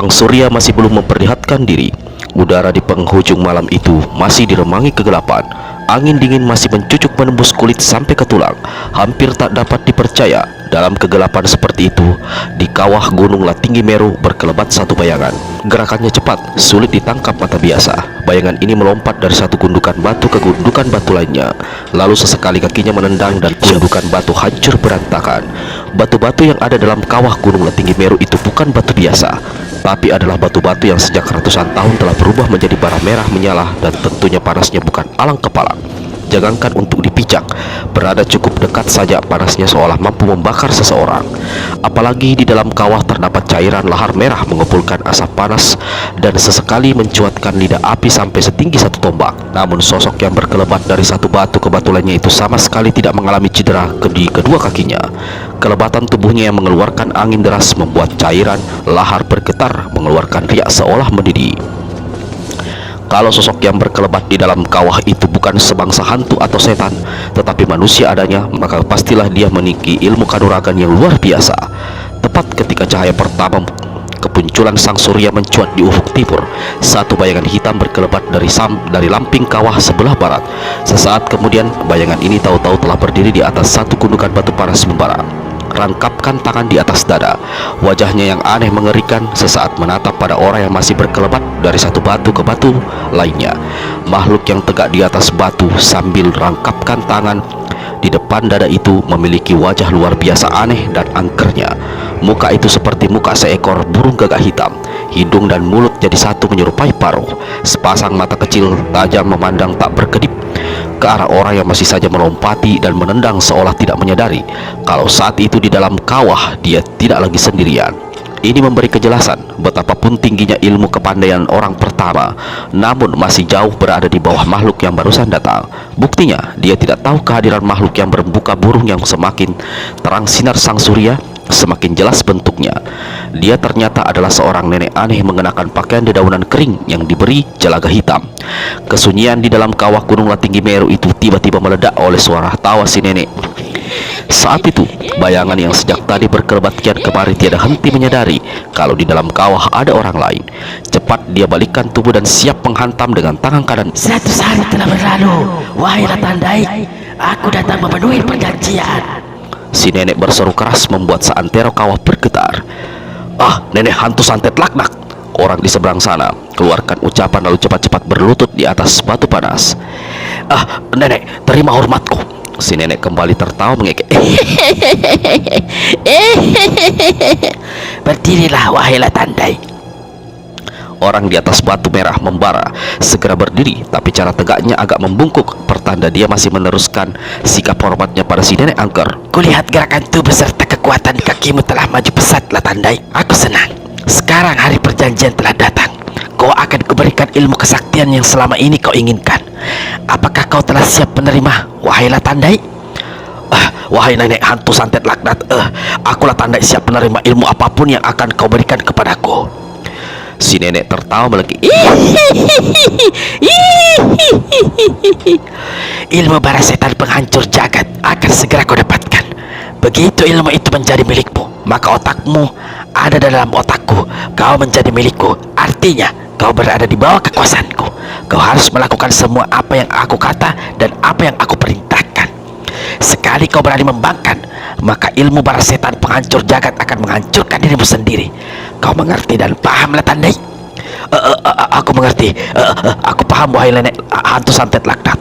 Sang surya masih belum memperlihatkan diri. Udara di penghujung malam itu masih diremangi kegelapan. Angin dingin masih mencucuk menembus kulit sampai ke tulang. Hampir tak dapat dipercaya, dalam kegelapan seperti itu, di kawah Gunung Latinggi Meru berkelebat satu bayangan. Gerakannya cepat, sulit ditangkap mata biasa. Bayangan ini melompat dari satu gundukan batu ke gundukan batu lainnya. Lalu sesekali kakinya menendang dan gundukan batu hancur berantakan. Batu-batu yang ada dalam kawah Gunung Latinggi Meru itu bukan batu biasa, tapi adalah batu-batu yang sejak ratusan tahun telah berubah menjadi bara merah menyala, dan tentunya panasnya bukan alang kepala. Jangankan untuk dipijak, berada cukup dekat saja panasnya seolah mampu membakar seseorang. Apalagi di dalam kawah terdapat cairan lahar merah mengepulkan asap panas dan sesekali mencuatkan lidah api sampai setinggi satu tombak. Namun sosok yang berkelebat dari satu batu ke batu lainnya itu sama sekali tidak mengalami cedera di kedua kakinya. Kelebatan tubuhnya yang mengeluarkan angin deras membuat cairan lahar bergetar mengeluarkan riak seolah mendidih. Kalau sosok yang berkelebat di dalam kawah itu bukan sebangsa hantu atau setan, tetapi manusia adanya, maka pastilah dia memiliki ilmu kanuragan yang luar biasa. Tepat ketika cahaya pertama kepunculan sang surya mencuat di ufuk timur, satu bayangan hitam berkelebat dari lamping kawah sebelah barat. Sesaat kemudian, bayangan ini tahu-tahu telah berdiri di atas satu gundukan batu panas membara. Rangkapkan tangan di atas dada. Wajahnya yang aneh mengerikan sesaat menatap pada orang yang masih berkelebat dari satu batu ke batu lainnya. Makhluk yang tegak di atas batu sambil rangkapkan tangan di depan dada itu memiliki wajah luar biasa aneh dan angkernya. Muka itu seperti muka seekor burung gagak hitam. Hidung dan mulut jadi satu menyerupai paruh. Sepasang mata kecil tajam memandang tak berkedip ke arah orang yang masih saja melompati dan menendang seolah tidak menyadari kalau saat itu di dalam kawah dia tidak lagi sendirian. Ini memberi kejelasan betapapun tingginya ilmu kepandaian orang pertama, namun masih jauh berada di bawah makhluk yang barusan datang. Buktinya, dia tidak tahu kehadiran makhluk yang bermuka burung yang semakin terang sinar sang surya, semakin jelas bentuknya. Dia ternyata adalah seorang nenek aneh mengenakan pakaian dedaunan kering yang diberi jelaga hitam. Kesunyian di dalam kawah Gunung Latinggi Meru itu tiba-tiba meledak oleh suara tawa si nenek. Saat itu, bayangan yang sejak tadi berkelebat kian kemari tiada henti menyadari kalau di dalam kawah ada orang lain. Cepat dia balikkan tubuh dan siap menghantam dengan tangan kanan. 100 hari telah berlalu, wahai Latandai, aku datang memenuhi perjanjian. Si nenek berseru keras membuat seantero kawah bergetar. Ah, nenek hantu santet laknat! Orang di seberang sana keluarkan ucapan lalu cepat-cepat berlutut di atas batu panas. Ah, nenek, terima hormatku. Si nenek kembali tertawa mengekek. Berdirilah, wahai Latandai. Orang di atas batu merah membara segera berdiri, tapi cara tegaknya agak membungkuk, pertanda dia masih meneruskan sikap hormatnya pada si nenek angker. Kulihat gerakan tubuh serta kekuatan kakimu telah maju pesat, Latandai. Aku senang. Sekarang hari perjanjian telah datang. Kau akan kuberikan ilmu kesaktian yang selama ini kau inginkan. Apakah kau telah siap menerima, wahai Latandai? Wahai nenek hantu santet laknat, aku Latandai siap menerima ilmu apapun yang akan kau berikan kepadaku. Si nenek tertawa melengking. Ilmu bara setan penghancur jagat akan segera kau dapatkan. Begitu ilmu itu menjadi milikmu, maka otakmu ada dalam otakku. Kau menjadi milikku, artinya kau berada di bawah kekuasaanku. Kau harus melakukan semua apa yang aku kata dan apa yang aku perintahkan. Sekali kau berani membangkang, maka ilmu bara setan penghancur jagat akan menghancurkan dirimu sendiri. Kau mengerti dan paham, Latandai? Aku mengerti. Aku paham, wahai nenek hantu santet laknat.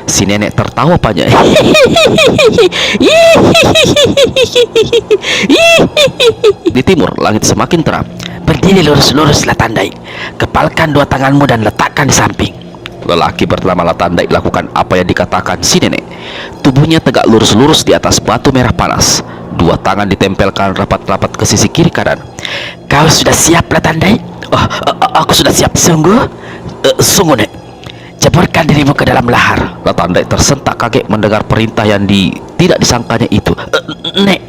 Si nenek tertawa panjang. Di timur, langit semakin terang. Berdiri lurus-lurus, Latandai. Kepalkan dua tanganmu dan letakkan di samping. Lelaki bernama Latandai lakukan apa yang dikatakan si nenek. Tubuhnya tegak lurus-lurus di atas batu merah panas. Dua tangan ditempelkan rapat-rapat ke sisi kiri kanan. Kau sudah siap, Latandai? Aku sudah siap. Sungguh? Sungguh, Nek. Ceburkan dirimu ke dalam lahar. Latandai tersentak kaget mendengar perintah yang tidak disangkanya itu. Nek,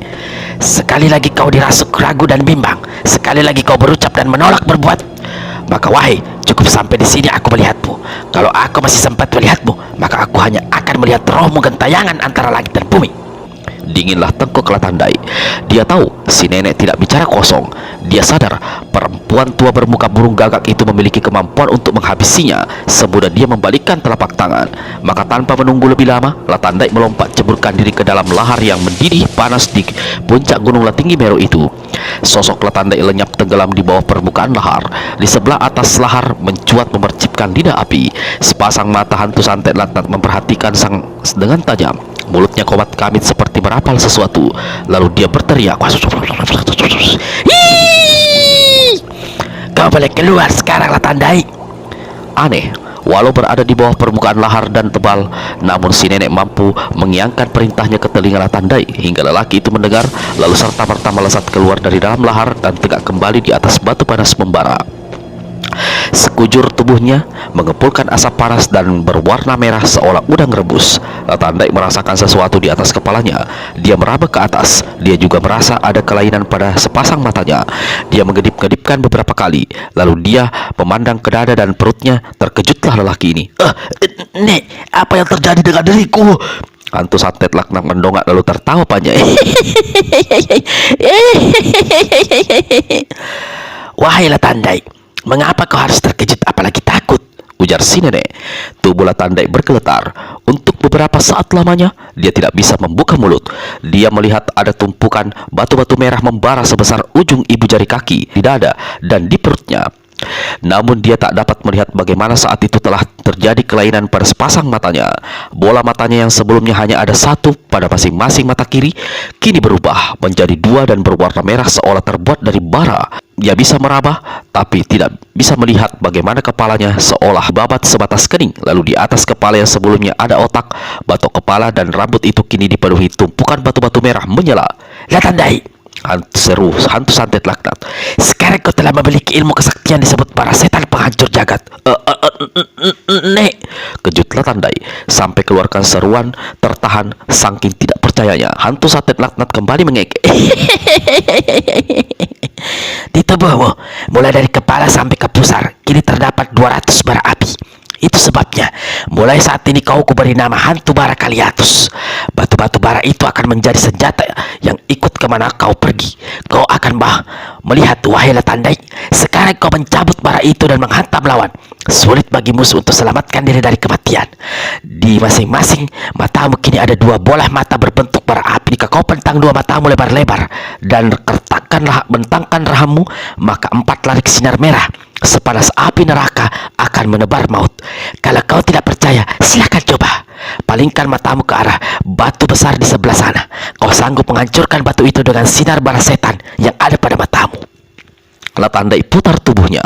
sekali lagi kau dirasuk ragu dan bimbang, sekali lagi kau berucap dan menolak berbuat, maka wahai, cukup sampai di sini aku melihatmu. Kalau aku masih sempat melihatmu, maka aku hanya akan melihat rohmu gentayangan antara langit dan bumi. Dingin dinginlah tengkuk Latandai. Dia tahu si nenek tidak bicara kosong. Dia sadar perempuan tua bermuka burung gagak itu memiliki kemampuan untuk menghabisinya semudah dia membalikkan telapak tangan. Maka tanpa menunggu lebih lama, Latandai melompat ceburkan diri ke dalam lahar yang mendidih panas di puncak gunung Latinggi Meru itu. Sosok Latandai lenyap tenggelam di bawah permukaan lahar. Di sebelah atas lahar mencuat memercipkan lidah api. Sepasang mata hantu santet Laknat memperhatikan sang dengan tajam. Mulutnya komat kamit seperti merapal sesuatu. Lalu dia berteriak, Hiiii! Kau boleh keluar sekarang, Latandai. aneh. Walau berada di bawah permukaan lahar dan tebal, namun si nenek mampu mengiangkan perintahnya ke telinga Latandai hingga lelaki itu mendengar, lalu serta-merta melesat keluar dari dalam lahar dan tegak kembali di atas batu panas membara. Sekujur tubuhnya mengepulkan asap panas dan berwarna merah seolah udang rebus. Latandai merasakan sesuatu di atas kepalanya. Dia meraba ke atas. Dia juga merasa ada kelainan pada sepasang matanya. Dia mengedip-ngedipkan beberapa kali. Lalu dia memandang ke dada dan perutnya. Terkejutlah lelaki ini. Nek, apa yang terjadi dengan diriku? Hantu santet Laknat mendongak lalu tertawa panjang. Wahai Latandai, mengapa kau harus terkejut apalagi takut? Ujar si nenek. Tubuh Latandai bergeletar. Untuk beberapa saat lamanya dia tidak bisa membuka mulut. Dia melihat ada tumpukan batu-batu merah membara sebesar ujung ibu jari kaki di dada dan di perutnya. Namun dia tak dapat melihat bagaimana saat itu telah terjadi kelainan pada sepasang matanya. Bola matanya yang sebelumnya hanya ada satu pada masing-masing mata kiri, kini berubah menjadi dua dan berwarna merah seolah terbuat dari bara. Dia bisa meraba, tapi tidak bisa melihat bagaimana kepalanya seolah babat sebatas kening. Lalu di atas kepala yang sebelumnya ada otak, batok kepala dan rambut itu kini dipenuhi tumpukan batu-batu merah menyala. Latandai, Seru hantu santet Laknat. sekarang kau telah memiliki ilmu kesaktian disebut para setan penghancur jagat. Nek, Kejut Latandai sampai keluarkan seruan tertahan saking tidak percayanya. Hantu santet Laknat kembali mengekek. di tubuhmu, mulai dari kepala sampai ke pusar, kini terdapat 200 bara api. Itu sebabnya, mulai saat ini kau kuberi nama hantu bara Kaliatus. Batu-batu bara itu akan menjadi senjata yang ikut kemana kau pergi. Kau akan melihat, wahai Latandai, sekarang kau mencabut bara itu dan menghantam lawan. Sulit bagi musuh untuk selamatkan diri dari kematian. Di masing-masing matamu kini ada 2 bola mata berbentuk bara api. Jika kau pentang 2 matamu lebar-lebar dan bentangkan rahangmu, maka 4 larik sinar merah sepanas api neraka akan menebar maut. Kalau kau tidak percaya, silakan coba. Palingkan matamu ke arah batu besar di sebelah sana. Kau sanggup menghancurkan batu itu dengan sinar bara setan yang ada pada matamu. Latandai putar tubuhnya,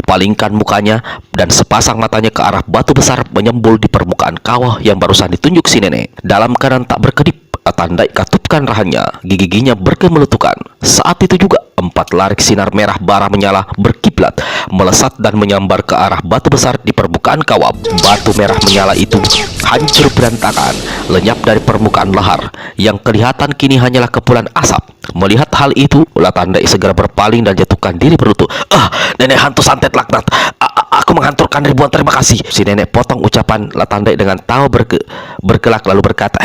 palingkan mukanya dan sepasang matanya ke arah batu besar menyembul di permukaan kawah yang barusan ditunjuk si nenek. Dalam keadaan tak berkedip, Latandai katupkan rahangnya, gigi-giginya berkemelutukan. Saat itu juga 4 larik sinar merah bara menyala berkiblat, melesat dan menyambar ke arah batu besar di permukaan kawah. Batu merah menyala itu hancur berantakan, lenyap dari permukaan lahar. Yang kelihatan kini hanyalah kepulan asap. Melihat hal itu, Latandai segera berpaling dan jatuhkan diri berlutut. Nenek hantu santet Laknat, aku menghanturkan ribuan terima kasih. Si nenek potong ucapan Latandai dengan tawa bergelak lalu berkata,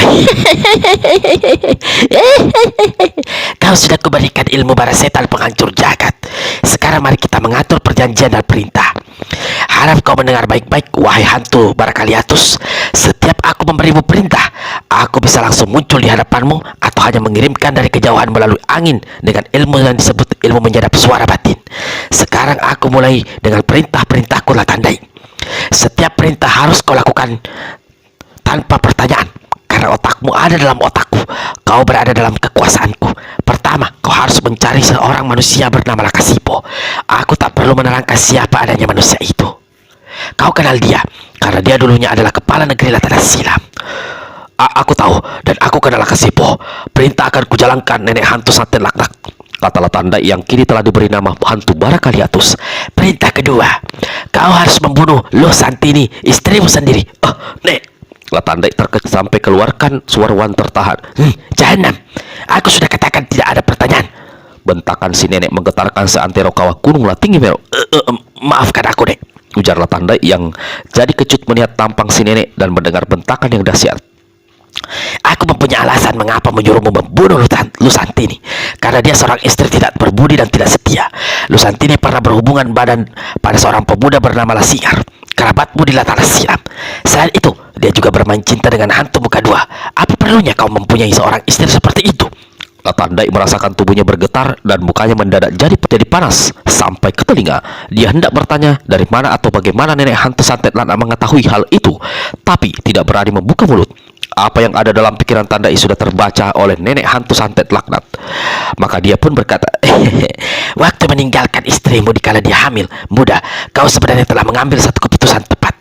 kau sudah kuberikan ilmu bara setan penghancur jagat. Sekarang mari kita mengatur perjanjian dan perintah. Harap kau mendengar baik-baik, wahai hantu bara Kaliatus. Setiap aku memberimu perintah, aku bisa langsung muncul di hadapanmu atau hanya mengirimkan dari kejauhan melalui angin dengan ilmu yang disebut ilmu menyadap suara batin. Sekarang aku mulai dengan perintah-perintahku, Latandai. Setiap perintah harus kau lakukan tanpa pertanyaan, karena otakmu ada dalam otakku. Kau berada dalam kekuasaanku. Pertama, kau harus mencari seorang manusia bernama Lakasipo. Aku tak perlu menerangkan siapa adanya manusia itu. Kau kenal dia, karena dia dulunya adalah kepala negeri Latana Silam. Aku tahu, dan aku kenal Lakasipo. Perintah akan kujalankan, nenek hantu santet Laknat, kata Latandai yang kini telah diberi nama hantu bara Kaliatus. Perintah kedua, kau harus membunuh Loh Santini, istrimu sendiri. Nek, Latandai terkejut sampai keluarkan suara wan tertahan. Jahanam, aku sudah katakan tidak ada pertanyaan. Bentakan si nenek menggetarkan seantero kawah gunung Latinggi Meru. Maafkan aku, Dek, ujar Latandai yang jadi kecut melihat tampang si nenek dan mendengar bentakan yang dahsyat. Aku mempunyai alasan mengapa menyuruhmu membunuh Lusantini. Karena dia seorang istri tidak berbudi dan tidak setia. Lusantini pernah berhubungan badan pada seorang pemuda bernama Lasingar, kerabatmu di Latana Silam. Selain itu, dia juga bermain cinta dengan hantu muka dua. Apa perlunya kau mempunyai seorang istri seperti itu? Latandai merasakan tubuhnya bergetar dan mukanya mendadak jadi panas sampai ke telinga. Dia hendak bertanya dari mana atau bagaimana nenek hantu santet laknat mengetahui hal itu, tapi tidak berani membuka mulut. Apa yang ada dalam pikiran Tandai sudah terbaca oleh nenek hantu santet laknat. Maka dia pun berkata, waktu meninggalkan istrimu dikala dia hamil muda, kau sebenarnya telah mengambil satu keputusan tepat.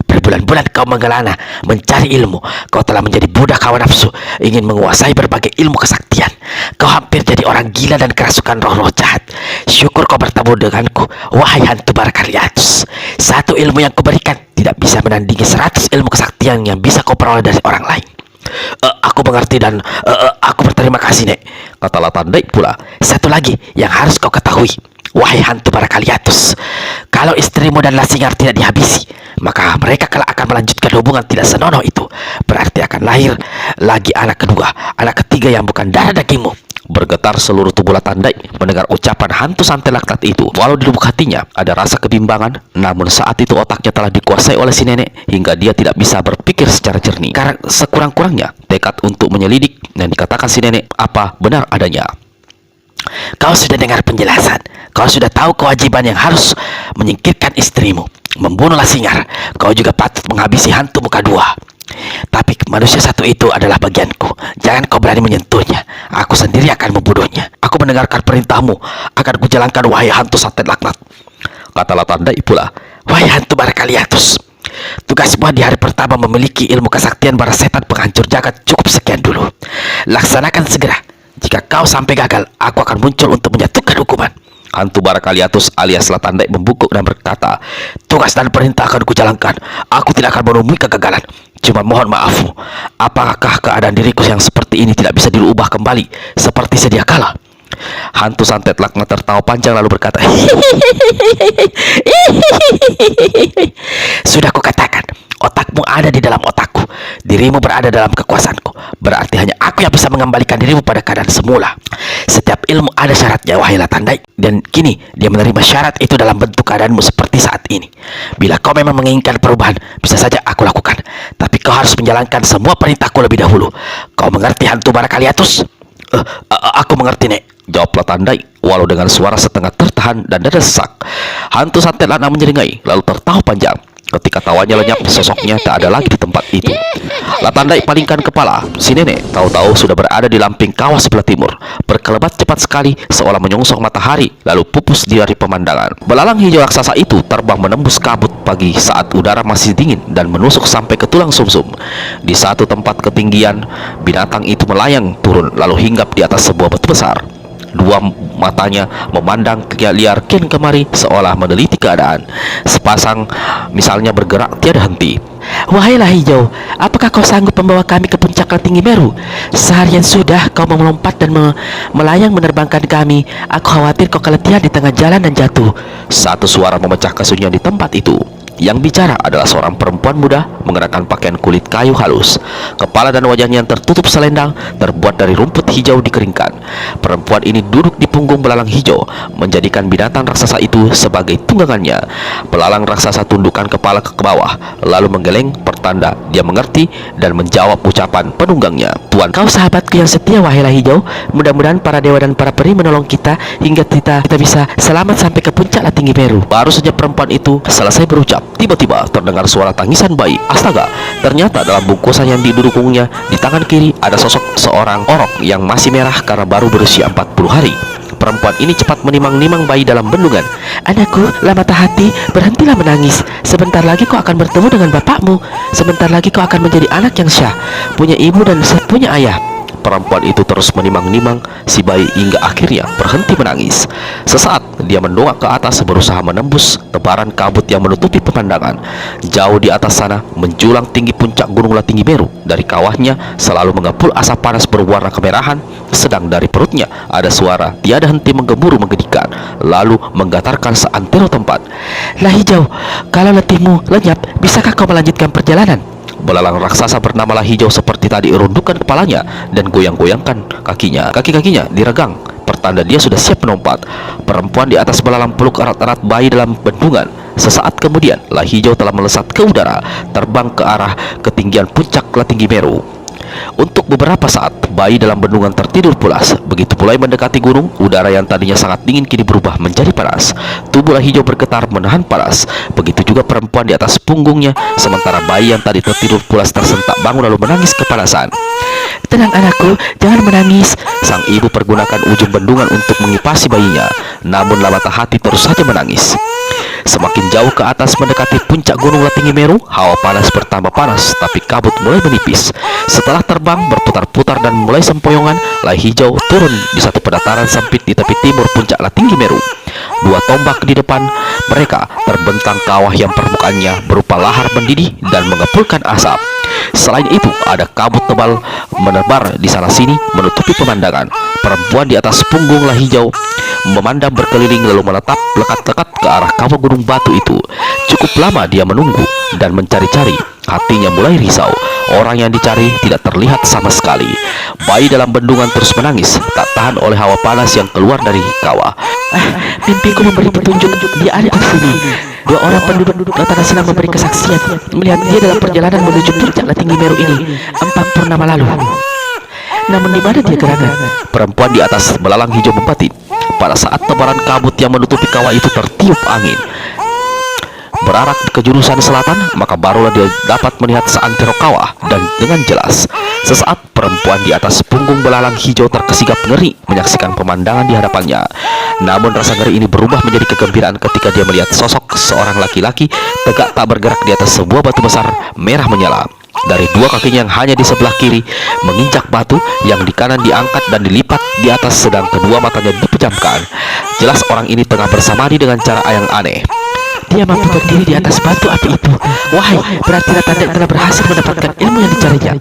Berbulan-bulan kau menggelana mencari ilmu. Kau telah menjadi budak hawa nafsu, ingin menguasai berbagai ilmu kesaktian. Kau hampir jadi orang gila dan kerasukan roh-roh jahat. Syukur kau bertemu denganku, wahai hantu Barakaliatus. Satu ilmu yang kuberikan tidak bisa menandingi 100 ilmu kesaktian yang bisa kau peroleh dari orang lain. Aku mengerti dan aku berterima kasih, Nek, kata Latandai pula. Satu lagi yang harus kau ketahui, wahai hantu Barakaliatus. Kalau istrimu dan Lasingar tidak dihabisi, maka mereka kelak akan melanjutkan hubungan tidak senonoh itu. Berarti akan lahir lagi anak kedua, anak ketiga yang bukan darah dagingmu. Bergetar seluruh tubuh Latandai mendengar ucapan hantu santet laknat itu. Walau di lubuk hatinya ada rasa kebimbangan, namun saat itu otaknya telah dikuasai oleh si nenek hingga dia tidak bisa berpikir secara jernih. Karena sekurang-kurangnya tekad untuk menyelidik dan dikatakan si nenek apa benar adanya. Kau sudah dengar penjelasan. Kau sudah tahu kewajiban yang harus menyingkirkan istrimu, membunuh Lasingar. Kau juga patut menghabisi hantu muka dua. Tapi manusia satu itu adalah bagianku. Jangan kau berani menyentuhnya. Aku sendiri akan membunuhnya. Aku mendengarkan perintahmu, akan kujalankan, wahai hantu santet laknat, kata Latandai pula. Wahai hantu Barakaliatus, tugasmu di hari pertama memiliki ilmu kesaktian para setan penghancur jagat cukup sekian dulu. Laksanakan segera. Jika kau sampai gagal, aku akan muncul untuk menjatuhkan hukuman. Hantu Barakaliatus alias Latandai membungkuk dan berkata, tugas dan perintah akan kujalankan. Aku tidak akan menemui kegagalan. Cuma mohon maafmu, apakah keadaan diriku yang seperti ini tidak bisa dirubah kembali seperti sedia kala? Hantu santet laknat tertawa panjang lalu berkata, sudah kukatakan, otakmu ada di dalam otakku, dirimu berada dalam kekuasaanku. Berarti hanya aku yang bisa mengembalikan dirimu pada keadaan semula. Setiap ilmu ada syaratnya, wahai Latandai. Dan kini dia menerima syarat itu dalam bentuk keadaanmu seperti saat ini. Bila kau memang menginginkan perubahan, bisa saja aku lakukan. Tapi kau harus menjalankan semua perintahku lebih dahulu. Kau mengerti hantu Barakaliatus? Aku mengerti, Nek, jawab Latandai walau dengan suara setengah tertahan dan dada sesak. Hantu santet laknat menyeringai lalu tertawa panjang. Ketika tawanya lenyap, sosoknya tak ada lagi di tempat itu. Latandai palingkan kepala. Si nenek tahu-tahu sudah berada di lamping kawah sebelah timur, berkelebat cepat sekali seolah menyongsong matahari, lalu pupus dari pemandangan. Belalang hijau raksasa itu terbang menembus kabut pagi saat udara masih dingin dan menusuk sampai ke tulang sumsum. Di satu tempat ketinggian, binatang itu melayang turun lalu hinggap di atas sebuah batu besar. Dua matanya memandang liar kian kemari seolah meneliti keadaan. Sepasang misalnya bergerak tiada henti. Wahai hijau, apakah kau sanggup membawa kami ke puncak tinggi Meru? Seharian sudah kau melompat dan melayang menerbangkan kami. Aku khawatir kau keletihan di tengah jalan dan jatuh. Satu suara memecah kesunyian di tempat itu. Yang bicara adalah seorang perempuan muda mengenakan pakaian kulit kayu halus. Kepala dan wajahnya yang tertutup selendang terbuat dari rumput hijau dikeringkan. Perempuan ini duduk di punggung belalang hijau, menjadikan binatang raksasa itu sebagai tunggangannya. Belalang raksasa tundukkan kepala ke bawah, lalu menggeleng pertanda dia mengerti dan menjawab ucapan penunggangnya. Tuan, kau sahabatku yang setia, wahai hijau. Mudah-mudahan para dewa dan para peri menolong kita hingga kita bisa selamat sampai ke puncak tinggi Meru. Baru saja perempuan itu selesai berucap, tiba-tiba terdengar suara tangisan bayi. Astaga, ternyata dalam bungkusan yang diduduknya di tangan kiri ada sosok seorang orok yang masih merah karena baru berusia 40 hari. Perempuan ini cepat menimang-nimang bayi dalam bendungan. Anakku, lamata hati, berhentilah menangis. Sebentar lagi kau akan bertemu dengan bapakmu. Sebentar lagi kau akan menjadi anak yang syah, punya ibu dan punya ayah. Perempuan itu terus menimang-nimang si bayi hingga akhirnya berhenti menangis. Sesaat dia mendongak ke atas berusaha menembus tebaran kabut yang menutupi pemandangan. Jauh di atas sana menjulang tinggi puncak Gunung Latinggi Meru. Dari kawahnya selalu mengepul asap panas berwarna kemerahan. Sedang dari perutnya ada suara tiada henti menggemuruh menggedikan, lalu menggetarkan seantero tempat. Hijau, kalau letihmu lenyap, bisakah kau melanjutkan perjalanan? Belalang raksasa bernama lah hijau seperti tadi rundukkan kepalanya dan goyang-goyangkan kakinya. Kaki-kakinya diregang, pertanda dia sudah siap melompat. Perempuan di atas belalang peluk erat-erat bayi dalam bendungan. Sesaat kemudian, lah hijau telah melesat ke udara, terbang ke arah ketinggian puncak Latinggi Meru. Untuk beberapa saat, bayi dalam bendungan tertidur pulas. Begitu mulai mendekati gunung, udara yang tadinya sangat dingin kini berubah menjadi panas. Tubuh lah hijau bergetar menahan panas. Begitu juga perempuan di atas punggungnya, sementara bayi yang tadi tertidur pulas tersentak bangun lalu menangis kepanasan. Tenang anakku, jangan menangis. Sang ibu pergunakan ujung bendungan untuk mengipasi bayinya. Namun Lamata Hati terus saja menangis. Semakin jauh ke atas mendekati puncak gunung Latinggi Meru, hawa panas bertambah panas, tapi kabut mulai menipis. Setelah terbang berputar-putar dan mulai sempoyongan, lah hijau turun di satu pendataran sempit di tepi timur puncak Latinggi Meru. Dua tombak di depan mereka terbentang kawah yang permukaannya berupa lahar mendidih dan mengepulkan asap. Selain itu, ada kabut tebal menebar di sana sini menutupi pemandangan. Perempuan di atas punggung lah hijau memandang berkeliling lalu menetap lekat-lekat ke arah kawah gunung batu itu. Cukup lama dia menunggu dan mencari-cari. Hatinya mulai risau. Orang yang dicari tidak terlihat sama sekali. Bayi dalam bendungan terus menangis, tak tahan oleh hawa panas yang keluar dari kawah. Mimpiku memberi petunjuk, dia ada di sini. Dua orang penduduk Latana Silang memberi kesaksian melihat dia dalam perjalanan menuju puncak Latinggi Meru ini 4 purnama lalu. Namun di mana dia gerangan? Perempuan di atas belalang hijau membatin. Pada saat tebaran kabut yang menutupi kawah itu tertiup angin berarak ke jurusan selatan, maka barulah dia dapat melihat seantero kawah dan dengan jelas. Sesaat perempuan di atas punggung belalang hijau terkesigap ngeri menyaksikan pemandangan di hadapannya. Namun rasa ngeri ini berubah menjadi kegembiraan ketika dia melihat sosok seorang laki-laki tegak tak bergerak di atas sebuah batu besar merah menyala. Dari dua kakinya yang hanya di sebelah kiri menginjak batu, yang di kanan diangkat dan dilipat di atas, sedang kedua matanya dipejamkan. Jelas orang ini tengah bersamadi dengan cara yang aneh. Dia mampu berdiri di atas batu api itu. Wahai, berarti Latanda telah berhasil mendapatkan ilmu yang dicarinya,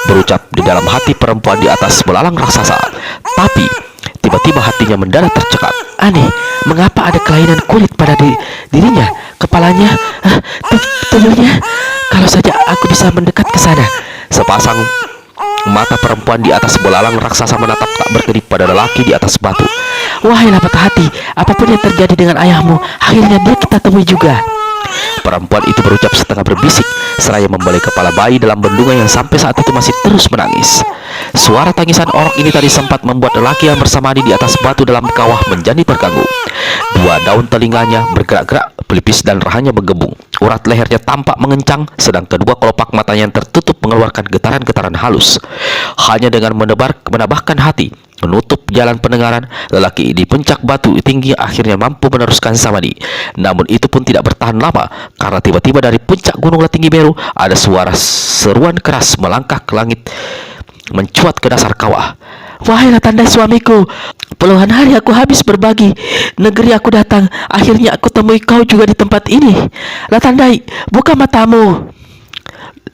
berucap di dalam hati perempuan di atas belalang raksasa. Tapi tiba-tiba hatinya mendadak tercekat. Aneh, mengapa ada kelainan kulit pada dirinya, kepalanya, tubuhnya? Kalau saja aku bisa mendekat ke sana. Sepasang mata perempuan di atas belalang raksasa menatap tak berkedip pada lelaki di atas batu. Wahai Lamata Hati, apapun yang terjadi dengan ayahmu, akhirnya dia kita temui juga. Perempuan itu berucap setengah berbisik, seraya membalik kepala bayi dalam bendungan yang sampai saat itu masih terus menangis. Suara tangisan orok ini tadi sempat membuat lelaki yang bersamadi di atas batu dalam kawah menjadi terganggu. Dua daun telinganya bergerak-gerak, pelipis dan rahanya bergebung. Urat lehernya tampak mengencang, sedang kedua kelopak matanya yang tertutup mengeluarkan getaran-getaran halus. Hanya dengan menambahkan hati, menutup jalan pendengaran, lelaki di puncak batu tinggi akhirnya mampu meneruskan samadi. Namun itu pun tidak bertahan lama, karena tiba-tiba dari puncak gunung Latinggi Meru ada suara seruan keras melangkah ke langit, mencuat ke dasar kawah. Wahai Latanda suamiku, puluhan hari aku habis berbagi negeri aku datang, akhirnya aku temui kau juga di tempat ini. Latandai, buka matamu.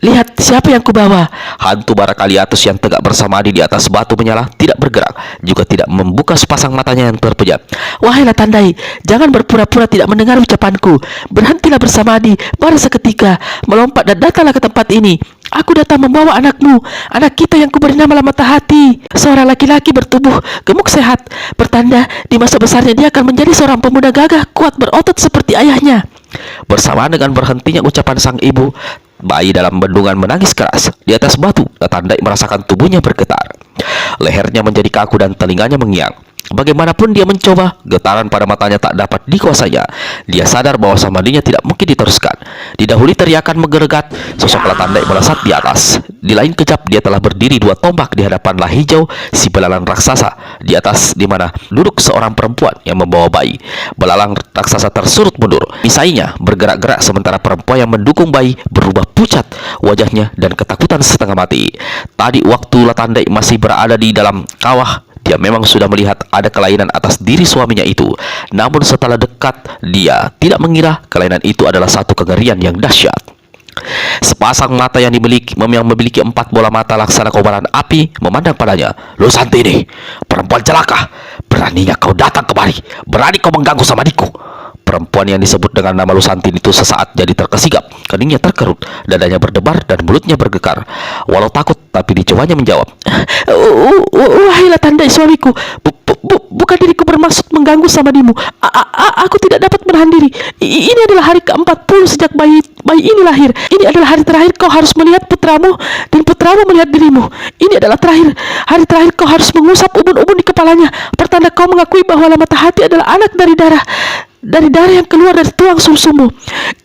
Lihat siapa yang kubawa. Hantu bara Kaliatus yang tegak bersamadi di atas batu menyala tidak bergerak, juga tidak membuka sepasang matanya yang terpejam. Wahai Latandai, jangan berpura-pura tidak mendengar ucapanku. Berhentilah bersamadi pada seketika, melompat dan datanglah ke tempat ini. Aku datang membawa anakmu, anak kita yang kuberi nama Lamata Hati. Seorang laki-laki bertubuh gemuk sehat, bertanda di masa besarnya dia akan menjadi seorang pemuda gagah kuat berotot seperti ayahnya. Bersamaan dengan berhentinya ucapan sang ibu, bayi dalam bendungan menangis keras. Di atas batu, Latandai merasakan tubuhnya bergetar. Lehernya menjadi kaku dan telinganya mengiang. Bagaimanapun dia mencoba, getaran pada matanya tak dapat dikuasainya. Dia sadar bahwa samadinya tidak mungkin diteruskan. Didahului teriakan menggelegat, sosok Latandai melesat di atas. Di lain kejap dia telah berdiri dua tombak di hadapan lah hijau, si belalang raksasa. Di atas di mana duduk seorang perempuan yang membawa bayi. Belalang raksasa tersurut mundur. Pisainya bergerak-gerak sementara perempuan yang mendukung bayi berubah pucat wajahnya dan ketakutan setengah mati. Tadi waktu Latandai masih berada di dalam kawah, dia memang sudah melihat ada kelainan atas diri suaminya itu. Namun setelah dekat, dia tidak mengira kelainan itu adalah satu kengerian yang dahsyat. Sepasang mata yang memiliki 4 bola mata laksana kobaran api memandang padanya. Lu Santini, perempuan celaka, beraninya kau datang kemari, berani kau mengganggu samadiku. Perempuan yang disebut dengan nama Lusantin itu sesaat jadi terkesigap, keningnya terkerut, dadanya berdebar dan mulutnya bergetar. Walau takut, tapi dicobanya menjawab. Wahai Latandai suamiku, bukan diriku bermaksud mengganggu sama dirimu. Aku tidak dapat menahan diri. Ini adalah hari ke-40 sejak bayi ini lahir. Ini adalah hari terakhir kau harus melihat putramu dan putramu melihat dirimu. Ini adalah hari terakhir kau harus mengusap ubun-ubun di kepalanya, pertanda kau mengakui bahwa Lamata Hati adalah anak dari darah yang keluar dari tulang sumsummu.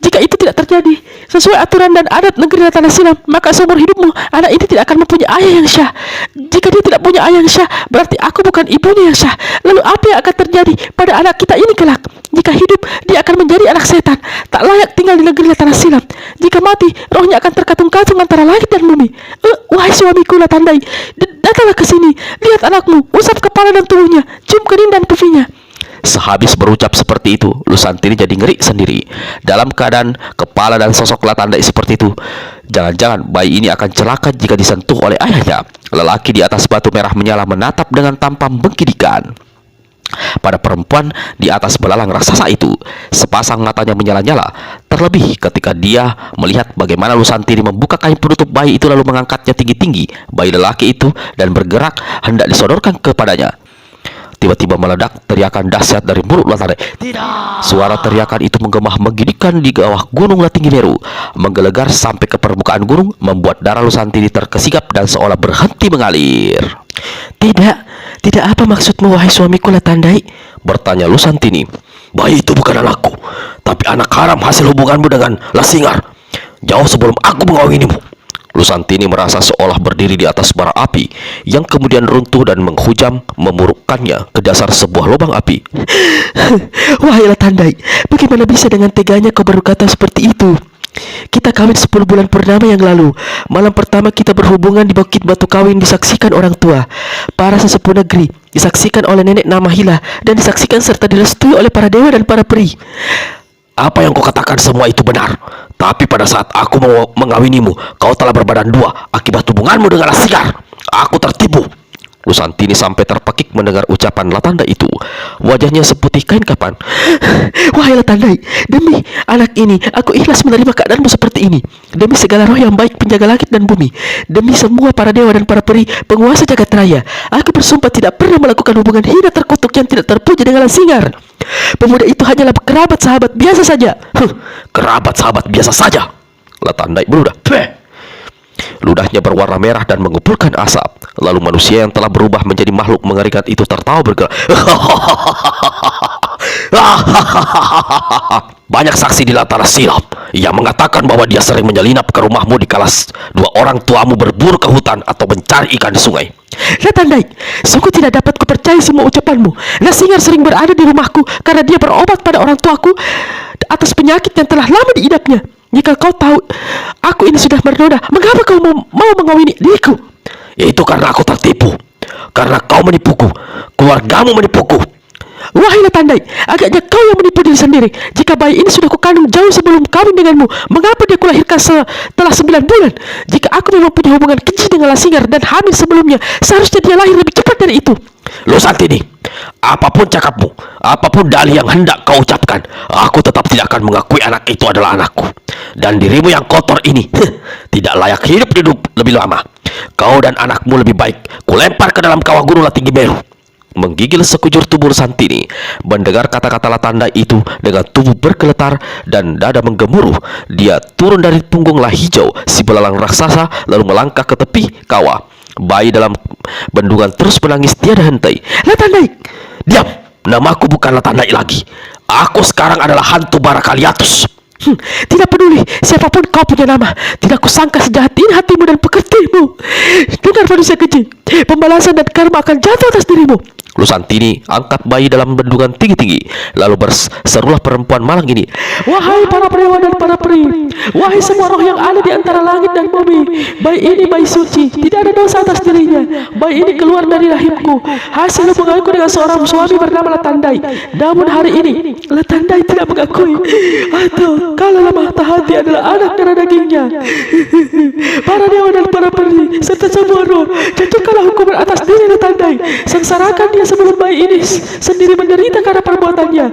Jika itu tidak terjadi sesuai aturan dan adat negeri Tanah Silam, maka seumur hidupmu anak ini tidak akan mempunyai ayah yang syah. Jika dia tidak punya ayah yang syah, berarti aku bukan ibunya yang syah. Lalu apa yang akan terjadi pada anak kita ini kelak? Jika hidup, dia akan menjadi anak setan, tak layak tinggal di negeri Tanah Silam. Jika mati, rohnya akan terkatung-katung antara langit dan bumi. Wahai suamiku Latandai, datanglah ke sini. Lihat anakmu, usap kepala dan tubuhnya, cium kening dan pipinya. Sehabis berucap seperti itu, Lusantini jadi ngeri sendiri. Dalam keadaan kepala dan sosok Latandai seperti itu, jangan-jangan bayi ini akan celaka jika disentuh oleh ayahnya. Lelaki di atas batu merah menyala menatap dengan tampang mengkidikan pada perempuan di atas belalang raksasa itu. Sepasang matanya menyala-nyala, terlebih ketika dia melihat bagaimana Lusantini membuka kain penutup bayi itu lalu mengangkatnya tinggi-tinggi bayi lelaki itu dan bergerak hendak disodorkan kepadanya. Tiba-tiba meledak teriakan dahsyat dari mulut Latandai. Tidak! Suara teriakan itu menggema menggidikan di bawah gunung Latinggimeru, menggelegar sampai ke permukaan gunung, membuat darah Lusantini terkesigap dan seolah berhenti mengalir. Tidak apa maksudmu wahai suamiku Latandai? Bertanya Lusantini. Bayi itu bukan anakku, tapi anak haram hasil hubunganmu dengan Lasingar. Jauh sebelum aku mengawinimu. Lusantini merasa seolah berdiri di atas bara api yang kemudian runtuh dan menghujam memurukkannya ke dasar sebuah lubang api. Wahai Latandai, bagaimana bisa dengan teganya kau berkata seperti itu? Kita kawin 10 bulan purnama yang lalu. Malam pertama kita berhubungan di Bukit Batu Kawin disaksikan orang tua, para sesepuh negeri, disaksikan oleh nenek nama Hila, dan disaksikan serta direstui oleh para dewa dan para peri. Apa yang kau katakan semua itu benar. Tapi pada saat aku mau mengawinimu, kau telah berbadan dua akibat hubunganmu dengan Lasingar. Aku tertipu. Lusantini sampai terpekik mendengar ucapan Latandai itu. Wajahnya seputih kain kapan. Wahai Latandai, demi anak ini aku ikhlas menerima keadaanmu seperti ini. Demi segala roh yang baik penjaga langit dan bumi, demi semua para dewa dan para peri penguasa jagat raya, aku bersumpah tidak pernah melakukan hubungan hina terkutuk yang tidak terpuji dengan Lasingar. Pemuda itu hanyalah kerabat sahabat biasa saja. Kerabat sahabat biasa saja. Latandai meludah. Ludahnya berwarna merah dan mengumpulkan asap. Lalu manusia yang telah berubah menjadi makhluk mengerikan itu tertawa bergerak. Banyak saksi di Tanah Silam yang mengatakan bahwa dia sering menyelinap ke rumahmu di kala dua orang tuamu berburu ke hutan atau mencari ikan di sungai. Latandai, sungguh tidak dapat kupercayai semua ucapanmu. Lasingar sering berada di rumahku karena dia berobat pada orang tuaku atas penyakit yang telah lama diidapnya. Jika kau tahu aku ini sudah bernoda, mengapa kau mau mengawini diriku? Itu karena aku tertipu. Karena kau menipuku. Keluargamu menipuku. Wahai Latandai, agaknya kau yang menipu diri sendiri. Jika bayi ini sudah kukandung jauh sebelum kawin denganmu, mengapa dia kulahirkan setelah 9 bulan? Jika aku memang punya hubungan keji dengan Lasingar dan hamil sebelumnya, seharusnya dia lahir lebih cepat dari itu. Lusantini, apapun cakapmu, apapun dalih yang hendak kau ucapkan, aku tetap tidak akan mengakui anak itu adalah anakku. Dan dirimu yang kotor ini tidak layak hidup lebih lama. Kau dan anakmu lebih baik kulempar ke dalam kawah gunung Latinggimeru. Menggigil sekujur tubuh Lusantini mendengar kata-kata Latandai itu dengan tubuh bergeletar dan dada menggemuruh. Dia turun dari punggung Lahijau si belalang raksasa lalu melangkah ke tepi kawah. Bayi dalam bendungan terus menangis tiada henti. Latandai, diam. Namaku bukan Latandai lagi. Aku sekarang adalah hantu Barakaliatus. Tidak peduli siapapun kau punya nama, tidak kusangka sejahat ini hatimu dan pekertimu. Dengar manusia keji, pembalasan dan karma akan jatuh atas dirimu. Lusantini angkat bayi dalam bendungan tinggi-tinggi. Lalu berserulah perempuan malang ini. Wahai para dewa dan para peri, wahai semua roh yang ada di antara langit dan bumi, bayi ini bayi suci, tidak ada dosa atas dirinya. Bayi ini keluar dari rahimku, hasil hubunganku dengan seorang suami bernama Latandai. Namun hari ini Latandai tidak mengakui atau kalau Lamata Hati adalah anak darah dagingnya. Para dewa dan para peri serta semua roh, jatuhkanlah hukuman atas diri Latandai. Latandai, sengsarakan dia sebelum bayi ini sendiri menderita karena perbuatannya.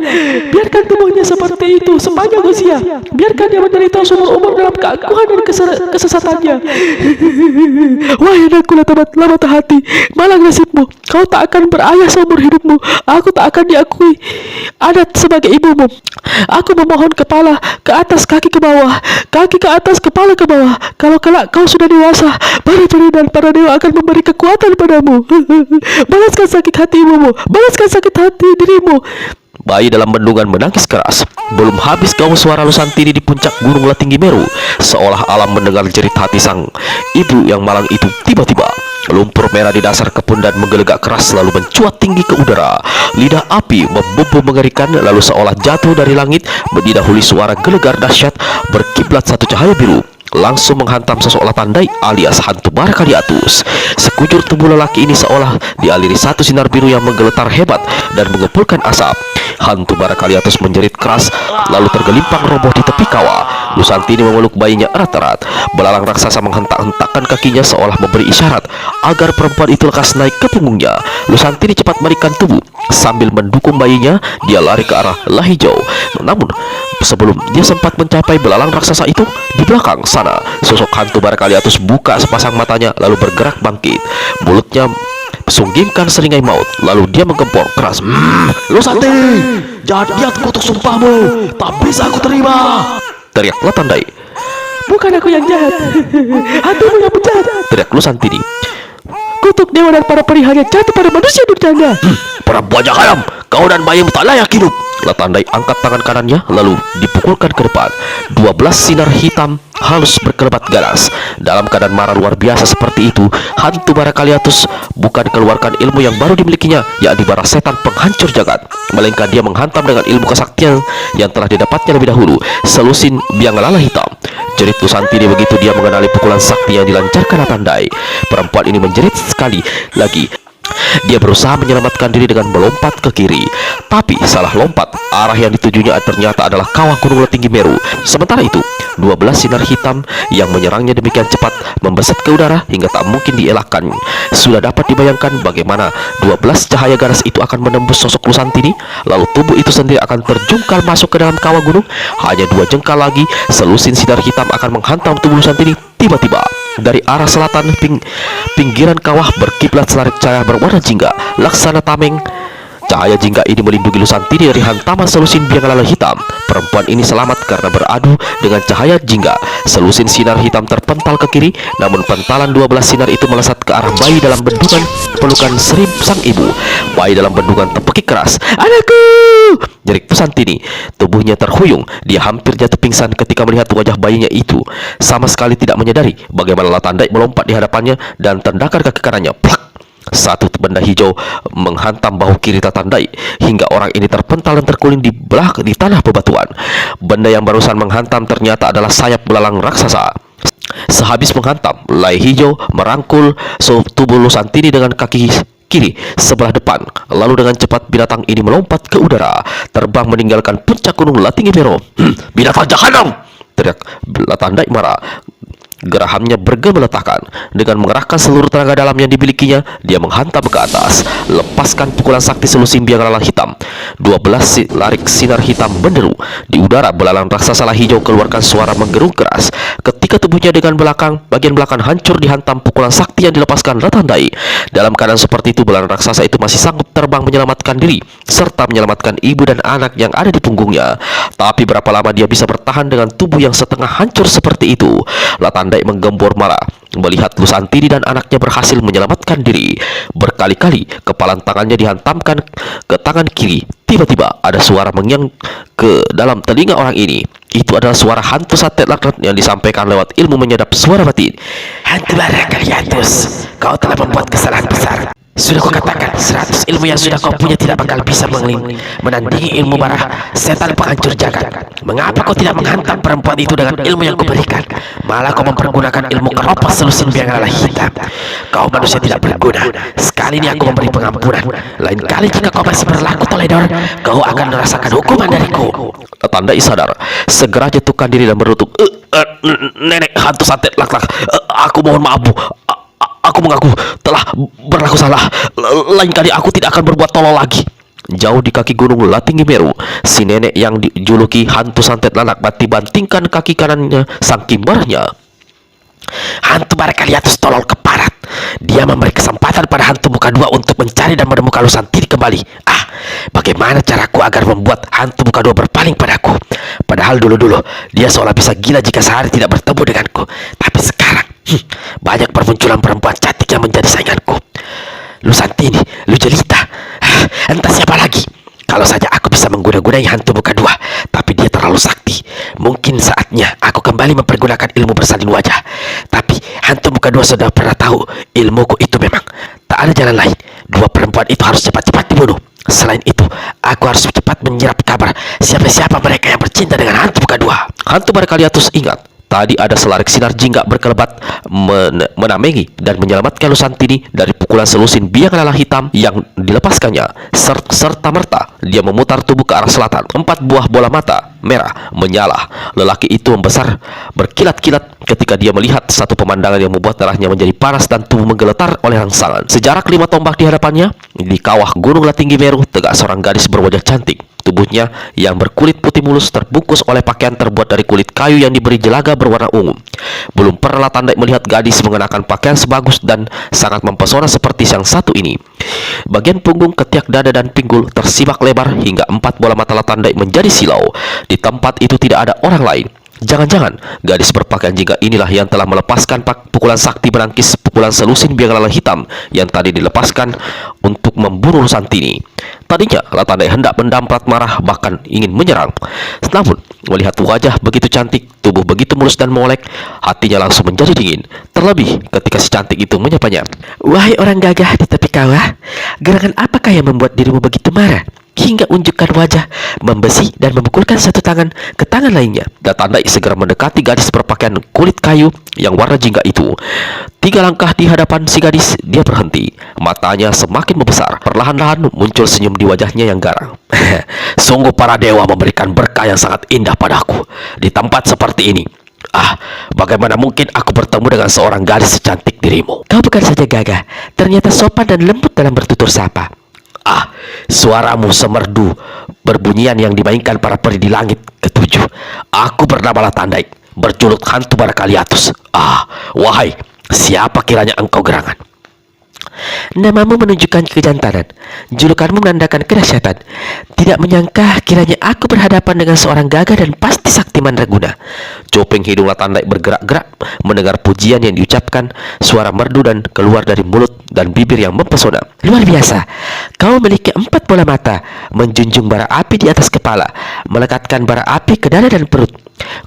Biarkan tubuhnya seperti itu sepanjang usia. Biarkan dia menderita seumur umur dalam keangkuhan dan kesesatannya. Wahai anakku lambat hati, malang nasibmu. Kau tak akan berayah seumur hidupmu. Aku tak akan diakui adat sebagai ibumu. Aku memohon kepala ke atas, kaki ke bawah, kaki ke atas, kepala ke bawah. Kalau kelak kau sudah dewasa, peri-peri dan para dewa akan memberi kekuatan padamu. Balaskan sakit hati ibumu, balaskan sakit hati dirimu. Bayi dalam bendungan menangis keras. Belum habis gaung suara Lusantini di puncak gunung Latinggi Meru, seolah alam mendengar jerit hati sang ibu yang malang itu. Tiba-tiba lumpur merah di dasar kebun dan menggelegak keras lalu mencuat tinggi ke udara. Lidah api membumbung mengerikan lalu seolah jatuh dari langit, didahului suara gelegar dahsyat, berkiblat satu cahaya biru langsung menghantam sosok Latandai alias hantu bara Kaliatus. Sekujur tubuh lelaki ini seolah dialiri satu sinar biru yang menggeletar hebat dan mengepulkan asap. Hantu bara Kaliatus menjerit keras lalu tergelimpang roboh di tepi kawah. Lusantini memeluk bayinya erat-erat. Belalang raksasa menghentak-hentakkan kakinya seolah memberi isyarat agar perempuan itu lekas naik ke punggungnya. Lusantini cepat balikan tubuh sambil mendukung bayinya. Dia lari ke arah lah hijau. Namun sebelum dia sempat mencapai belalang raksasa itu, di belakang sana sosok hantu bara Kaliatus buka sepasang matanya lalu bergerak bangkit. Mulutnya sunggingkan seringai maut lalu dia menggempur keras. Lusantini, jadi kutuk sumpahmu tak bisa aku terima, teriak Latandai. Bukan aku yang jahat, hatimu yang penjahat, teriak Lusantini. kutuk dewa dan para peri hanya jatuh pada manusia durjana. perempuan yang haram, kau dan bayimu tak layak hidup. Latandai angkat tangan kanannya lalu dipukulkan ke depan. 12 sinar hitam halus berkelebat ganas. Dalam keadaan marah luar biasa seperti itu, hantu bara Kaliatus bukan keluarkan ilmu yang baru dimilikinya, yakni bara setan penghancur jagat, melainkan dia menghantam dengan ilmu kesaktian yang telah didapatnya lebih dahulu, selusin biang lala hitam. Jerit Lusantini begitu dia mengenali pukulan sakti yang dilancarkan Latandai. Perempuan ini menjerit sekali lagi. Dia berusaha menyelamatkan diri dengan melompat ke kiri, tapi salah lompat. Arah yang ditujunya ternyata adalah kawah gunung Latinggi Meru. Sementara itu 12 sinar hitam yang menyerangnya demikian cepat membeset ke udara hingga tak mungkin dielakkan. Sudah dapat dibayangkan bagaimana 12 cahaya ganas itu akan menembus sosok Lusantini, lalu tubuh itu sendiri akan terjungkal masuk ke dalam kawah gunung. Hanya 2 jengkal lagi selusin sinar hitam akan menghantam tubuh Lusantini. Tiba-tiba dari arah selatan pinggiran kawah berkiblat selarik cahaya berwarna jingga laksana tameng. Cahaya jingga ini melindungi Lusantini dari hantaman selusin biang lala hitam. Perempuan ini selamat karena beradu dengan cahaya jingga. Selusin sinar hitam terpental ke kiri, namun pentalan 12 sinar itu melesat ke arah bayi dalam bendungan pelukan sang ibu. Bayi dalam bendungan terpekik keras. "Anakku!" jerit Lusantini. Tubuhnya terhuyung. Dia hampir jatuh pingsan ketika melihat wajah bayinya itu. Sama sekali tidak menyadari bagaimana Latandai melompat di hadapannya dan tendakkan kaki kanannya. Plak! Satu benda hijau menghantam bahu kiri Latandai hingga orang ini terpental dan terguling di tanah bebatuan. Benda yang barusan menghantam ternyata adalah sayap belalang raksasa. Sehabis menghantam, Lai Hijau merangkul tubuh Lusantini dengan kaki kiri sebelah depan. Lalu dengan cepat binatang ini melompat ke udara, terbang meninggalkan puncak gunung Latinggi Meru. Binatang jahanam, teriak Latandai marah. Gerahamnya bergemeletahkan. Dengan mengerahkan seluruh tenaga dalam yang dimilikinya, dia menghantam ke atas, lepaskan pukulan sakti selusin biang lala hitam. 12 larik sinar hitam menderu. Di udara, belalang raksasa lah hijau keluarkan suara menggerung keras. Ketika tubuhnya bagian belakang hancur dihantam pukulan sakti yang dilepaskan Latandai. Dalam keadaan seperti itu, belalang raksasa itu masih sanggup terbang menyelamatkan diri serta menyelamatkan ibu dan anak yang ada di punggungnya. Tapi berapa lama dia bisa bertahan dengan tubuh yang setengah hancur seperti itu? Latandai menggembor marah melihat Lusantini dan anaknya berhasil menyelamatkan diri. Berkali-kali kepalan tangannya dihantamkan ke tangan kiri. Tiba-tiba ada suara mengyang ke dalam telinga orang ini. Itu adalah suara hantu santet laknat yang disampaikan lewat ilmu menyadap suara batin. Hantu bara Kaliatus, kau telah membuat kesalahan besar. Sudah kau katakan 100 ilmu yang sudah kau punya tidak bakal bisa menandingi ilmu bara setan penghancur jagat. Mengapa kau tidak menghantam perempuan itu dengan ilmu yang kuberikan? Malah kau mempergunakan ilmu keropas selusin biang lala hitam. Kau manusia tidak berguna. Sekali ini aku memberi pengampunan. Lain kali jika kau masih berlaku teledor, kau akan merasakan hukuman dariku. Latandai sadar, segera jatuhkan diri dan berlutut. nenek hantu santet laknat, aku mohon maaf Bu. Aku mengaku telah berlaku salah. Lain kali aku tidak akan berbuat tolol lagi. Jauh di kaki gunung Latinggi Meru, si nenek yang dijuluki hantu santet lanak banting-bantingkan kaki kanannya sang kimbarnya. Hantu Barakaliatus tolol keparat. Dia memberi kesempatan pada hantu muka dua untuk mencari dan menemukan Lusantini kembali. Bagaimana caraku agar membuat hantu muka dua berpaling padaku? Padahal dulu-dulu dia seolah bisa gila jika sehari tidak bertemu denganku. Tapi sekarang banyak permunculan perempuan cantik yang menjadi sainganku. Lusantini, Lujelita, entah siapa lagi. Kalau saja aku bisa mengguna-gunai hantu muka dua, tapi dia terlalu sakti. Mungkin saatnya aku kembali mempergunakan ilmu bersalin wajah. Tapi hantu muka dua sudah pernah tahu ilmuku itu memang tak ada jalan lain. Dua perempuan itu harus cepat-cepat dibunuh. Selain itu, aku harus cepat menyerap kabar siapa-siapa mereka yang bercinta dengan hantu muka dua. Hantu Barakaliatus ingat, tadi ada selarik sinar jingga berkelebat menamengi dan menyelamatkan Lusantini dari pukulan selusin biang lala hitam yang dilepaskannya. Serta merta dia memutar tubuh ke arah selatan. 4 buah bola mata merah menyala. Lelaki itu membesar berkilat-kilat ketika dia melihat satu pemandangan yang membuat darahnya menjadi panas dan tubuh menggeletar oleh rangsangan. Sejarak 5 tombak di hadapannya, di kawah gunung Latinggi Meru, tegak seorang gadis berwajah cantik. Tubuhnya yang berkulit putih mulus terbungkus oleh pakaian terbuat dari kulit kayu yang diberi jelaga berwarna ungu. Belum pernah Latandai melihat gadis mengenakan pakaian sebagus dan sangat mempesona seperti yang satu ini. Bagian punggung, ketiak, dada, dan pinggul tersibak lebar hingga 4 bola mata Latandai menjadi silau. Di tempat itu tidak ada orang lain. Jangan-jangan gadis berpakaian jingga inilah yang telah melepaskan pukulan sakti menangkis pukulan selusin biang lala hitam yang tadi dilepaskan untuk membunuh Lusantini. Tadinya Latandai hendak mendamprat marah, bahkan ingin menyerang. Namun melihat wajah begitu cantik, tubuh begitu mulus dan molek, hatinya langsung menjadi dingin. Terlebih ketika si cantik itu menyapanya. Wahai orang gagah di tepi kawah, gerangan apakah yang membuat dirimu begitu marah hingga unjukkan wajah, membesi dan memukulkan satu tangan ke tangan lainnya? Latandai segera mendekati gadis berpakaian kulit kayu yang warna jingga itu. 3 langkah di hadapan si gadis, dia berhenti. Matanya semakin membesar. Perlahan-lahan muncul senyum di wajahnya yang garang. Sungguh para dewa memberikan berkah yang sangat indah padaku di tempat seperti ini. Bagaimana mungkin aku bertemu dengan seorang gadis secantik dirimu? Kau bukan saja gagah, ternyata sopan dan lembut dalam bertutur sapa. Suaramu semerdu berbunyian yang dimainkan para peri di langit ketujuh. Aku bernama Latandai, berjuluk hantu Barakaliatus. Wahai, siapa kiranya engkau gerangan? Namamu menunjukkan kejantanan, julukanmu menandakan kedahsyatan. Tidak menyangka kiranya aku berhadapan dengan seorang gagah dan pasti sakti mandraguna. Copeng hidung Latandai bergerak-gerak mendengar pujian yang diucapkan. Suara merdu dan keluar dari mulut dan bibir yang mempesona. Luar biasa, kau memiliki 4 bola mata, menjunjung bara api di atas kepala, melekatkan bara api ke dada dan perut.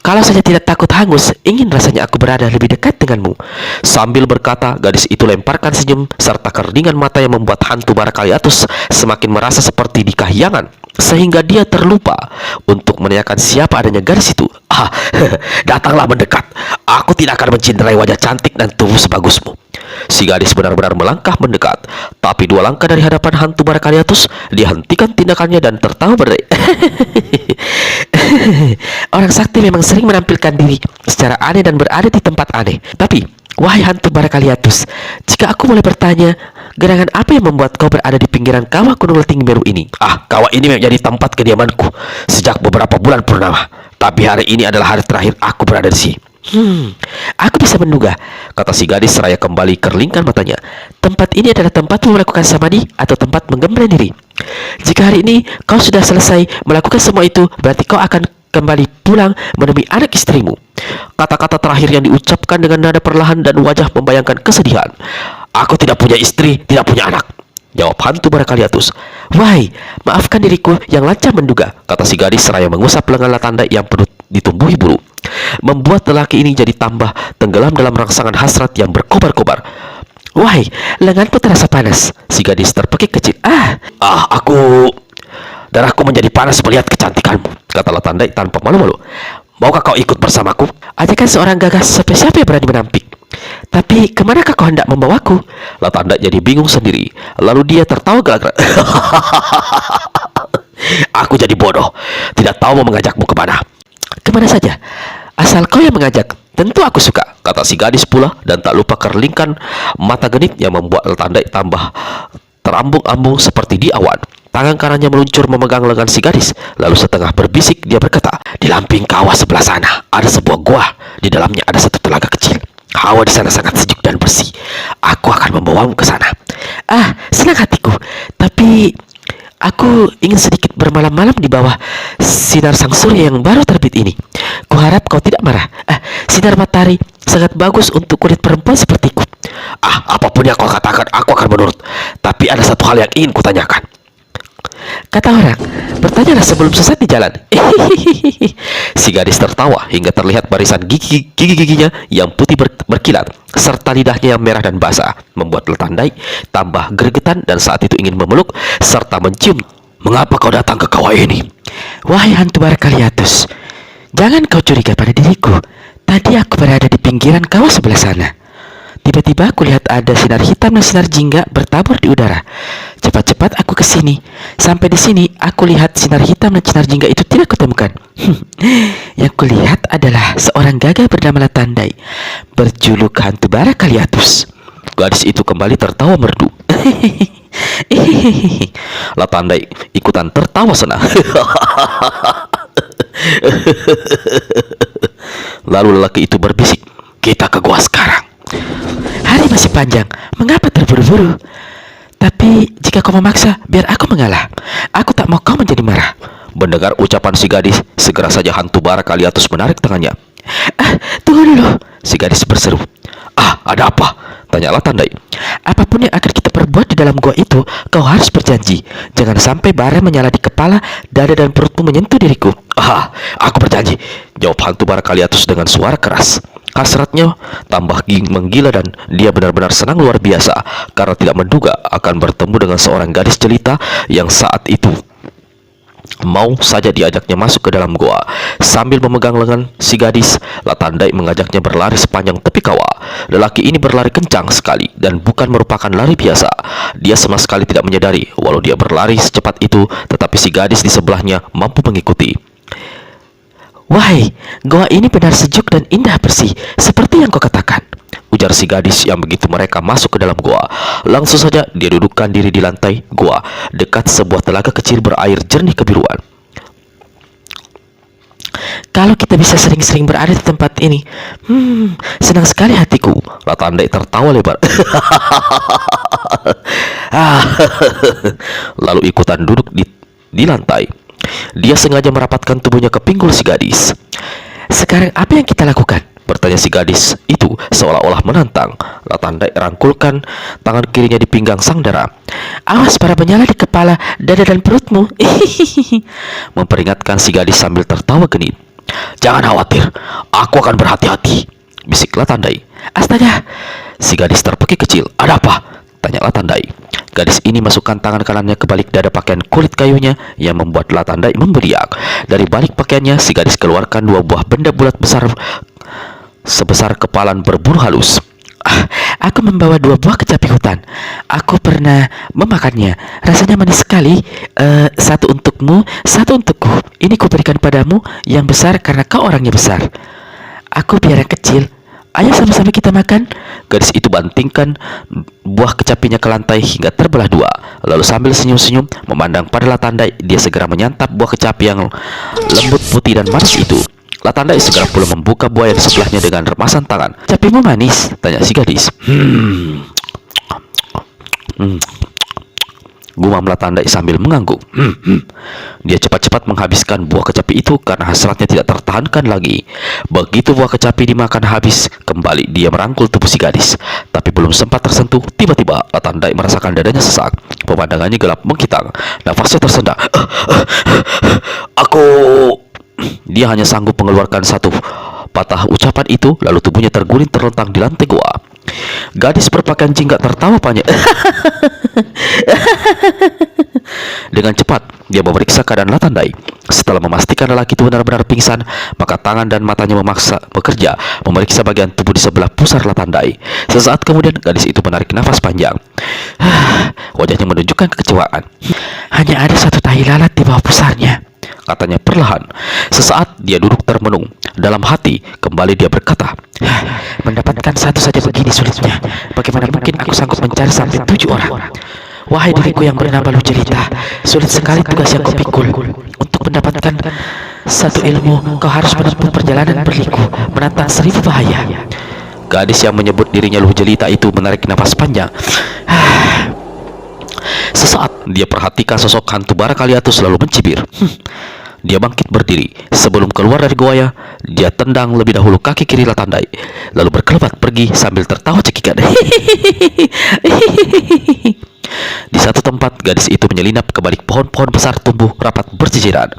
Kalau saja tidak takut hangus, ingin rasanya aku berada lebih dekat denganmu. Sambil berkata, gadis itu lemparkan senyum serta kerdingan mata yang membuat hantu Barakaliatus semakin merasa seperti di kahyangan, sehingga dia terlupa untuk menanyakan siapa adanya gadis itu. Datanglah mendekat. Aku tidak akan mencintai wajah cantik dan tubuh sebagusmu. Si gadis benar-benar melangkah mendekat, tapi 2 langkah dari hadapan hantu Barakaliatus, dia hentikan tindakannya dan tertawa berdek. Orang sakti memang sering menampilkan diri secara aneh dan berada di tempat aneh. Tapi, wahai hantu Barakaliatus, jika aku boleh bertanya, gerangan apa yang membuat kau berada di pinggiran kawah gunung Latinggi Meru ini? Kawah ini menjadi tempat kediamanku sejak beberapa bulan purnama. Tapi hari ini adalah hari terakhir aku berada di sini. Aku bisa menduga, kata si gadis seraya kembali kerlingkan matanya. Tempat ini adalah tempatmu melakukan samadhi atau tempat menggembleng diri. Jika hari ini kau sudah selesai melakukan semua itu, berarti kau akan kembali pulang menemui anak istrimu. Kata-kata terakhir yang diucapkan dengan nada perlahan dan wajah membayangkan kesedihan. Aku tidak punya istri, tidak punya anak, jawab hantu Barakaliatus. Wahai, maafkan diriku yang lancang menduga, kata si gadis seraya mengusap lengan Latandai yang penuh ditumbuhi bulu, membuat lelaki ini jadi tambah tenggelam dalam rangsangan hasrat yang berkobar-kobar. Wahai, lenganku terasa panas. Si gadis terpekik kecil. Darahku menjadi panas melihat kecantikanmu, kata Latandai tanpa malu-malu. Maukah kau ikut bersamaku? Ajakan seorang gagah siapa yang berani menampik. Tapi kemanakah kau hendak membawaku? Latandai jadi bingung sendiri. Lalu dia tertawa gelak. Aku jadi bodoh, tidak tahu mau mengajakmu kemana. Kemana saja, asal kau yang mengajak. Tentu aku suka, kata si gadis pula, dan tak lupa kerlingkan mata genit yang membuat Latandai tambah terambung-ambung seperti di awan. Tangan kanannya meluncur memegang lengan si gadis, lalu setengah berbisik dia berkata, Di lamping kawah sebelah sana ada sebuah gua. Di dalamnya ada satu telaga kecil. Hawa di sana sangat sejuk dan bersih. Aku akan membawamu ke sana. Ah, senang hatiku. Tapi aku ingin sedikit bermalam-malam di bawah sinar sang surya yang baru terbit ini. Kuharap kau tidak marah. Sinar matahari sangat bagus untuk kulit perempuan sepertiku. Apapun yang kau katakan, aku akan menurut. Tapi ada satu hal yang ingin kutanyakan. Kata orang, bertanyalah sebelum sesat di jalan. Si gadis tertawa hingga terlihat barisan gigi-giginya yang putih berkilat, serta lidahnya yang merah dan basah, membuat Latandai tambah gregetan dan saat itu ingin memeluk serta mencium. Mengapa kau datang ke kawah ini? Wahai hantu Barakaliatus, jangan kau curiga pada diriku. Tadi aku berada di pinggiran kawah sebelah sana. Tiba-tiba aku lihat ada sinar hitam dan sinar jingga bertabur di udara. Cepat-cepat aku ke sini. Sampai di sini aku lihat sinar hitam dan sinar jingga itu tidak kutemukan. Yang kulihat adalah seorang gagah bernama Latandai, berjuluk hantu Barakaliatus. Gadis itu kembali tertawa merdu. Latandai ikutan tertawa senang. Lalu lelaki itu berbisik, Kita ke gua sekarang. Hari masih panjang, mengapa terburu-buru? Tapi jika kau memaksa, biar aku mengalah. Aku tak mau kau menjadi marah. Mendengar ucapan si gadis, segera saja hantu Barakaliatus menarik tangannya. Tunggu dulu, Si gadis berseru. Ada apa? Tanya Latandai. apapun yang akan kita perbuat di dalam gua itu, kau harus berjanji. Jangan sampai bara menyala di kepala, dada dan perutmu menyentuh diriku. Aku berjanji. Jawab hantu Barakaliatus dengan suara keras. Hasratnya tambah menggila dan dia benar-benar senang luar biasa karena tidak menduga akan bertemu dengan seorang gadis jelita yang saat itu mau saja diajaknya masuk ke dalam goa. Sambil memegang lengan si gadis, Latandai mengajaknya berlari sepanjang tepi kawah. Lelaki ini berlari kencang sekali dan bukan merupakan lari biasa. Dia sama sekali tidak menyadari walau dia berlari secepat itu, tetapi si gadis di sebelahnya mampu mengikuti. Wahai, goa ini benar sejuk dan indah bersih, seperti yang kau katakan, ujar si gadis yang begitu mereka masuk ke dalam goa. Langsung saja dia dudukkan diri di lantai goa dekat sebuah telaga kecil berair jernih kebiruan. Kalau kita bisa sering-sering berada di tempat ini, senang sekali hatiku. Latandai tertawa lebar. Lalu ikutan duduk di lantai. Dia sengaja merapatkan tubuhnya ke pinggul si gadis. Sekarang apa yang kita lakukan? Bertanya si gadis itu seolah-olah menantang. Latandai rangkulkan tangan kirinya di pinggang sang dara. Awas para menyala di kepala, dada dan perutmu. Memperingatkan si gadis sambil tertawa genit. Jangan khawatir, aku akan berhati-hati, bisik Latandai. Astaga, si gadis terpekik kecil. Ada apa? Tanya Latandai. Gadis ini masukkan tangan kanannya ke balik dada pakaian kulit kayunya yang membuat Latandai memberiak. Dari balik pakaiannya, si gadis keluarkan dua buah benda bulat besar sebesar kepalan berbulu halus. Aku membawa dua buah kecapi hutan. Aku pernah memakannya. Rasanya manis sekali. Satu untukmu, satu untukku. Ini kuberikan padamu yang besar karena kau orangnya besar. Aku biar yang kecil. Ayo sama-sama kita makan. Gadis itu bantingkan buah kecapinya ke lantai hingga terbelah dua. Lalu sambil senyum-senyum memandang pada Latandai, dia segera menyantap buah kecapi yang lembut, putih dan manis itu. Latandai segera pula membuka buah yang di sebelahnya dengan remasan tangan. Capimu manis? Tanya si gadis. Gumam Latandai sambil mengangguk. Dia cepat-cepat menghabiskan buah kecapi itu karena hasratnya tidak tertahankan lagi. Begitu buah kecapi dimakan habis, kembali dia merangkul tubuh si gadis. Tapi belum sempat tersentuh, tiba-tiba Latandai merasakan dadanya sesak. Pemandangannya gelap menghitam, nafasnya tersendak. Dia hanya sanggup mengeluarkan satu patah ucapan itu, lalu tubuhnya terguling terlentang di lantai goa. Gadis berpakaian jingga tertawa panjang. Dengan cepat dia memeriksa keadaan Latandai. Setelah memastikan lelaki itu benar-benar pingsan, maka tangan dan matanya memaksa bekerja memeriksa bagian tubuh di sebelah pusar Latandai. Sesaat kemudian gadis itu menarik nafas panjang. Wajahnya menunjukkan kekecewaan. Hanya ada satu tahi lalat di bawah pusarnya, katanya perlahan. Sesaat dia duduk termenung Dalam hati, kembali dia berkata, Mendapatkan satu saja begini sulitnya. Bagaimana mungkin aku sanggup mencari sampai 7 orang? Wahai diriku yang bernama Lujelita, sulit sekali tugas yang kau pikul. Untuk mendapatkan satu ilmu, kau harus menempuh perjalanan berliku, menantang 1000 bahaya. Gadis yang menyebut dirinya Lujelita itu menarik nafas panjang. Sesaat dia perhatikan sosok hantu bara Kaliatus lalu mencibir. Dia bangkit berdiri. Sebelum keluar dari goanya, dia tendang lebih dahulu kaki kiri Latandai, lalu berkelebat pergi sambil tertawa cekikan. Di satu tempat, gadis itu menyelinap ke balik pohon-pohon besar tumbuh rapat berjejeran.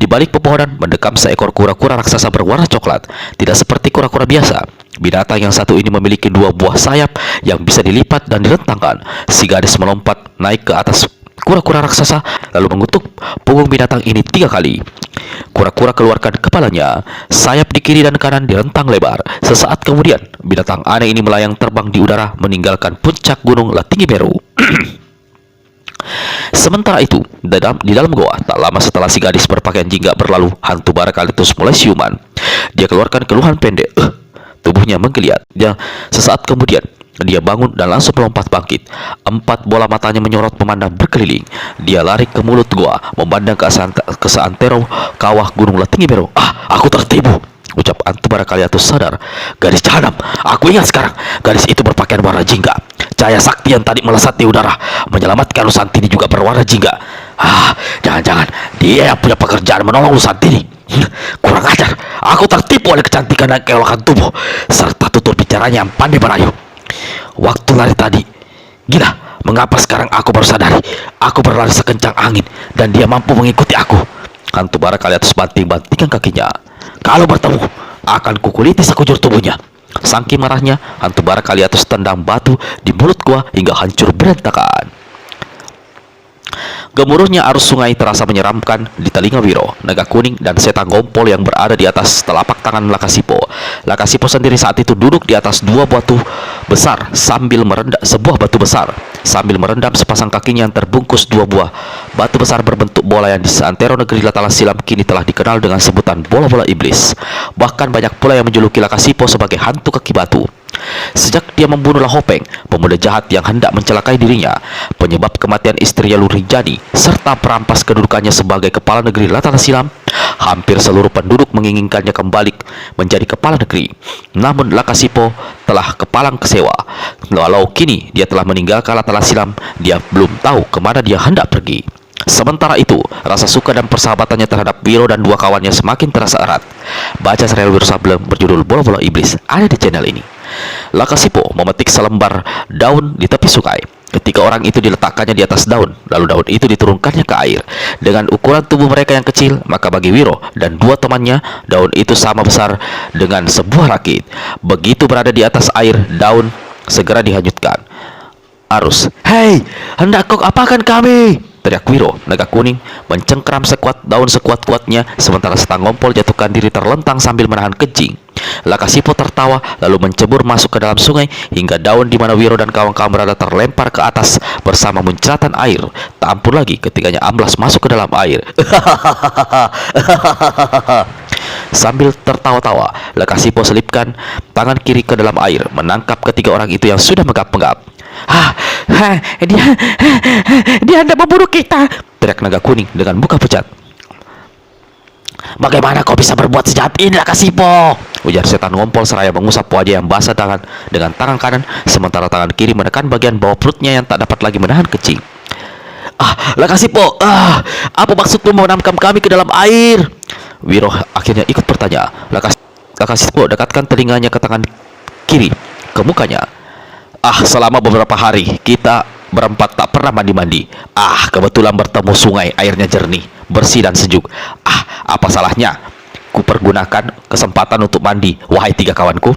Di balik pepohonan mendekam seekor kura-kura raksasa berwarna coklat. Tidak seperti kura-kura biasa, binatang yang satu ini memiliki 2 buah sayap yang bisa dilipat dan direntangkan. Si gadis melompat naik ke atas kura-kura raksasa lalu mengutuk punggung binatang ini 3 kali. Kura-kura keluarkan kepalanya, sayap di kiri dan kanan direntang lebar. Sesaat kemudian, binatang aneh ini melayang terbang di udara meninggalkan puncak gunung Latingimeru. Sementara itu, di dalam goa, tak lama setelah si gadis berpakaian jingga berlalu, hantu bara Kaliatus mulai siuman. Dia keluarkan keluhan pendek. Tubuhnya menggeliat. Sesaat kemudian, dia bangun dan langsung melompat bangkit. 4 bola matanya menyorot memandang berkeliling. Dia lari ke mulut gua, memandang ke seantero kawah gunung Latingimeru. Aku tertipu, ucap hantu bara Kaliatus sadar. Gadis jahanam, aku ingat sekarang. Gadis itu berpakaian warna jingga. Cahaya sakti yang tadi melesat di udara menyelamatkan Nusantini juga berwarna jingga. Jangan-jangan dia yang punya pekerjaan menolong Nusantini. Kurang ajar, aku tertipu oleh kecantikan dan keelokan tubuh serta tutur bicaranya yang pandai merayu. Waktu lari tadi, gila, mengapa sekarang aku baru sadari? Aku berlari sekencang angin dan dia mampu mengikuti aku. Hantu bara Kaliatus banting-bantingkan kakinya. Kalau bertemu, akan kukuliti sekujur tubuhnya. Saking marahnya, hantu bara Kaliatus tendang batu di mulut gua hingga hancur berantakan. Gemuruhnya arus sungai terasa menyeramkan di telinga Wiro, Naga Kuning, dan setan Gompol yang berada di atas telapak tangan Lakasipo. Lakasipo sendiri saat itu duduk di atas 2 batu besar sambil merendam sepasang kakinya yang terbungkus 2 buah batu besar berbentuk bola yang di seantero negeri Latala Silam kini telah dikenal dengan sebutan bola-bola iblis. Bahkan banyak pula yang menjuluki Lakasipo sebagai hantu kaki batu. Sejak dia membunuh Lahopeng, pemuda jahat yang hendak mencelakai dirinya, penyebab kematian istrinya Lurijani, serta perampas kedudukannya sebagai kepala negeri Latala Silam, hampir seluruh penduduk menginginkannya kembali menjadi kepala negeri. Namun Lakasipo telah kepalang kesewa. Walau kini dia telah meninggalkan Latala Silam, dia belum tahu kemana dia hendak pergi. Sementara itu, rasa suka dan persahabatannya terhadap Wiro dan 2 kawannya semakin terasa erat. Baca serial Wiro Sableng berjudul Bola-Bola Iblis ada di channel ini. Lakasipo memetik selembar daun di tepi sungai. Ketika orang itu diletakkannya di atas daun, lalu daun itu diturunkannya ke air. Dengan ukuran tubuh mereka yang kecil, maka bagi Wiro dan 2 temannya, daun itu sama besar dengan sebuah rakit. Begitu berada di atas air, daun segera dihanyutkan arus. Hei, hendak kau apakan kami? Teriak Wiro, Naga Kuning, mencengkram daun sekuat-kuatnya, sementara setan Gompol jatuhkan diri terlentang sambil menahan kencing. Lakasipo tertawa lalu mencebur masuk ke dalam sungai hingga daun di mana Wiro dan kawan-kawan berada terlempar ke atas bersama muncratan air. Tak ampun lagi ketiganya amblas masuk ke dalam air. Sambil tertawa-tawa, Lakasipo selipkan tangan kiri ke dalam air, menangkap ketiga orang itu yang sudah menggap-menggap. Dia hendak membunuh kita, teriak Naga Kuning dengan muka pucat. Bagaimana kau bisa berbuat sejahat ini, Lakasipo? Ujar setan Gompol seraya mengusap wajah yang basah dengan tangan kanan, sementara tangan kiri menekan bagian bawah perutnya yang tak dapat lagi menahan kencing. Lakasipo, apa maksudmu menamkam kami ke dalam air? Wiro akhirnya ikut bertanya. Lakasipo dekatkan telinganya ke tangan kiri, ke mukanya. Selama beberapa hari kita berempat tak pernah mandi-mandi. Kebetulan bertemu sungai, airnya jernih, bersih dan sejuk. Apa salahnya ku pergunakan kesempatan untuk mandi, wahai 3 kawanku?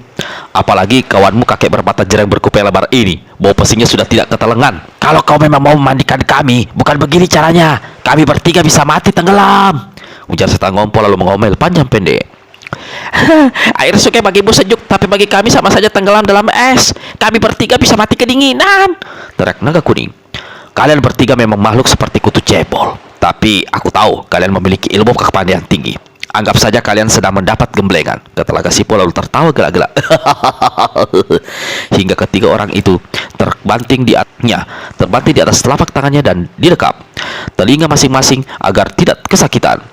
Apalagi kawanmu kakek bermata jereng berkupai lebar ini, bau pesingnya sudah tidak ketelengan. Kalau kau memang mau memandikan kami, bukan begini caranya. Kami bertiga bisa mati tenggelam, ujar setan Gompol lalu mengomel panjang pendek. Air sungai bagimu sejuk, tapi bagi kami sama saja tenggelam dalam es. Kami bertiga bisa mati kedinginan, teriak Naga Kuning. Kalian bertiga memang makhluk seperti kutu cebol, tapi aku tahu kalian memiliki ilmu kepandaian tinggi. Anggap saja kalian sedang mendapat gemblengan, kata Lakasipo lalu tertawa gelak-gelak. Hingga ketiga orang itu terbanting di atas telapak tangannya dan direkap telinga masing-masing agar tidak kesakitan.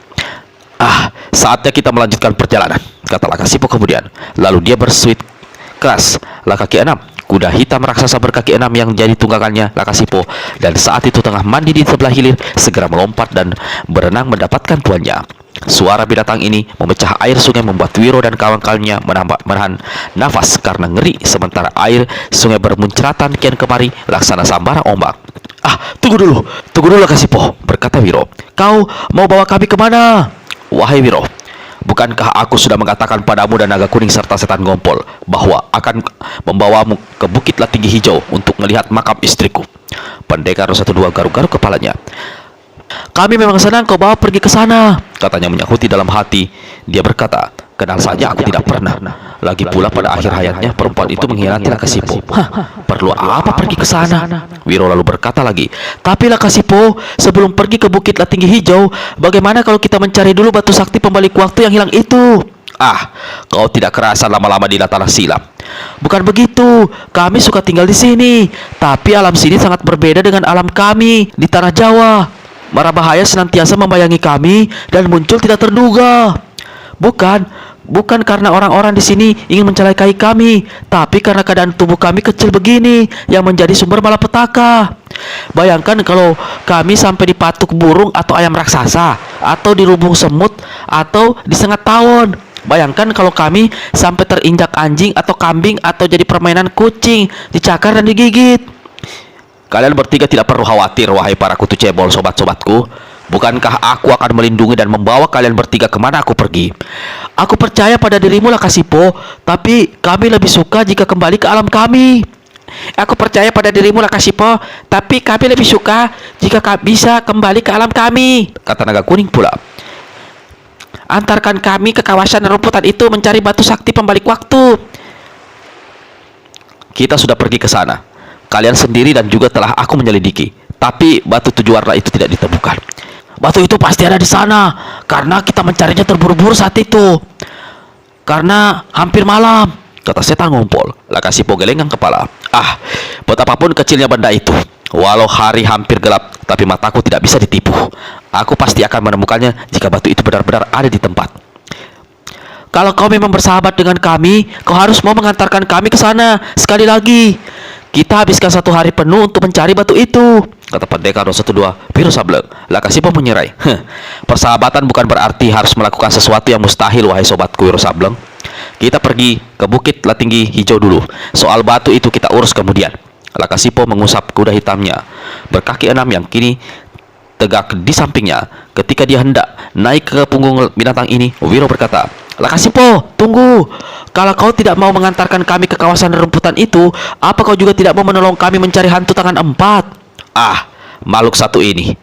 Saatnya kita melanjutkan perjalanan, kata Lakasipo kemudian. Lalu dia bersuit keras Lakaki 6, kuda hitam raksasa berkaki 6 yang jadi tunggangannya Lakasipo, dan saat itu tengah mandi di sebelah hilir, segera melompat dan berenang mendapatkan tuannya. Suara binatang ini memecah air sungai membuat Wiro dan kawan-kawannya menahan nafas karena ngeri, sementara air sungai bermuncratan kian kemari laksana sambaran ombak. Tunggu dulu Lakasipo, berkata Wiro. Kau mau bawa kami kemana? Wahai Wiro, bukankah aku sudah mengatakan padamu dan naga kuning serta setan ngompol bahwa akan membawamu ke Bukit Tinggi Hijau untuk melihat makam istriku? Pendekar 12 garuk-garuk kepalanya. Kami memang senang kau bawa pergi ke sana, katanya menyahuti dalam hati. Dia berkata, kenal saja aku tidak pernah. Lagi pula pada akhir hayatnya perempuan itu mengkhianati Lakasipo. Perlu apa pergi ke sana? Wiro lalu berkata lagi, tapi Lakasipo, sebelum pergi ke Bukit Tinggi Hijau, bagaimana kalau kita mencari dulu batu sakti pembalik waktu yang hilang itu? Kau tidak kerasa lama-lama di tanah silam. Bukan begitu, kami suka tinggal di sini, tapi alam sini sangat berbeda dengan alam kami di tanah Jawa. Mara bahaya senantiasa membayangi kami dan muncul tidak terduga. Bukan karena orang-orang di sini ingin mencelakai kami, tapi karena keadaan tubuh kami kecil begini yang menjadi sumber malapetaka. Bayangkan kalau kami sampai dipatuk burung atau ayam raksasa, atau di lubung semut, atau disengat tawon. Bayangkan kalau kami sampai terinjak anjing atau kambing, atau jadi permainan kucing, dicakar dan digigit. Kalian bertiga tidak perlu khawatir, wahai para kutu cebol sobat-sobatku. Bukankah aku akan melindungi dan membawa kalian bertiga kemana aku pergi? Aku percaya pada dirimu Lakasipo, tapi kami lebih suka jika kembali ke alam kami. Aku percaya pada dirimu Lakasipo, tapi kami lebih suka jika bisa kembali ke alam kami, kata naga kuning pula. Antarkan kami ke kawasan rumputan itu mencari batu sakti pembalik waktu. Kita sudah pergi ke sana. Kalian sendiri dan juga telah aku menyelidiki, tapi batu 7 warna itu tidak ditemukan. Batu itu pasti ada di sana, karena kita mencarinya terburu-buru saat itu. Karena hampir malam, kata setan ngompol. Lakasipo gelenggang kepala. Betapapun kecilnya benda itu, walau hari hampir gelap, tapi mataku tidak bisa ditipu. Aku pasti akan menemukannya jika batu itu benar-benar ada di tempat. Kalau kau memang bersahabat dengan kami, kau harus mau mengantarkan kami ke sana. Sekali lagi, kita habiskan 1 hari penuh untuk mencari batu itu, kata pendekar 212 Wiro Sableng. Lakasipo menyerai. Persahabatan bukan berarti harus melakukan sesuatu yang mustahil, wahai sobatku Wiro Sableng. Kita pergi ke Bukit Tinggi Hijau dulu. Soal batu itu kita urus kemudian. Lakasipo mengusap kuda hitamnya berkaki 6 yang kini tegak di sampingnya. Ketika dia hendak naik ke punggung binatang ini, Wiro berkata, Lakasipo, tunggu. Kalau kau tidak mau mengantarkan kami ke kawasan rumputan itu, apa kau juga tidak mau menolong kami mencari hantu tangan 4? Makhluk satu ini,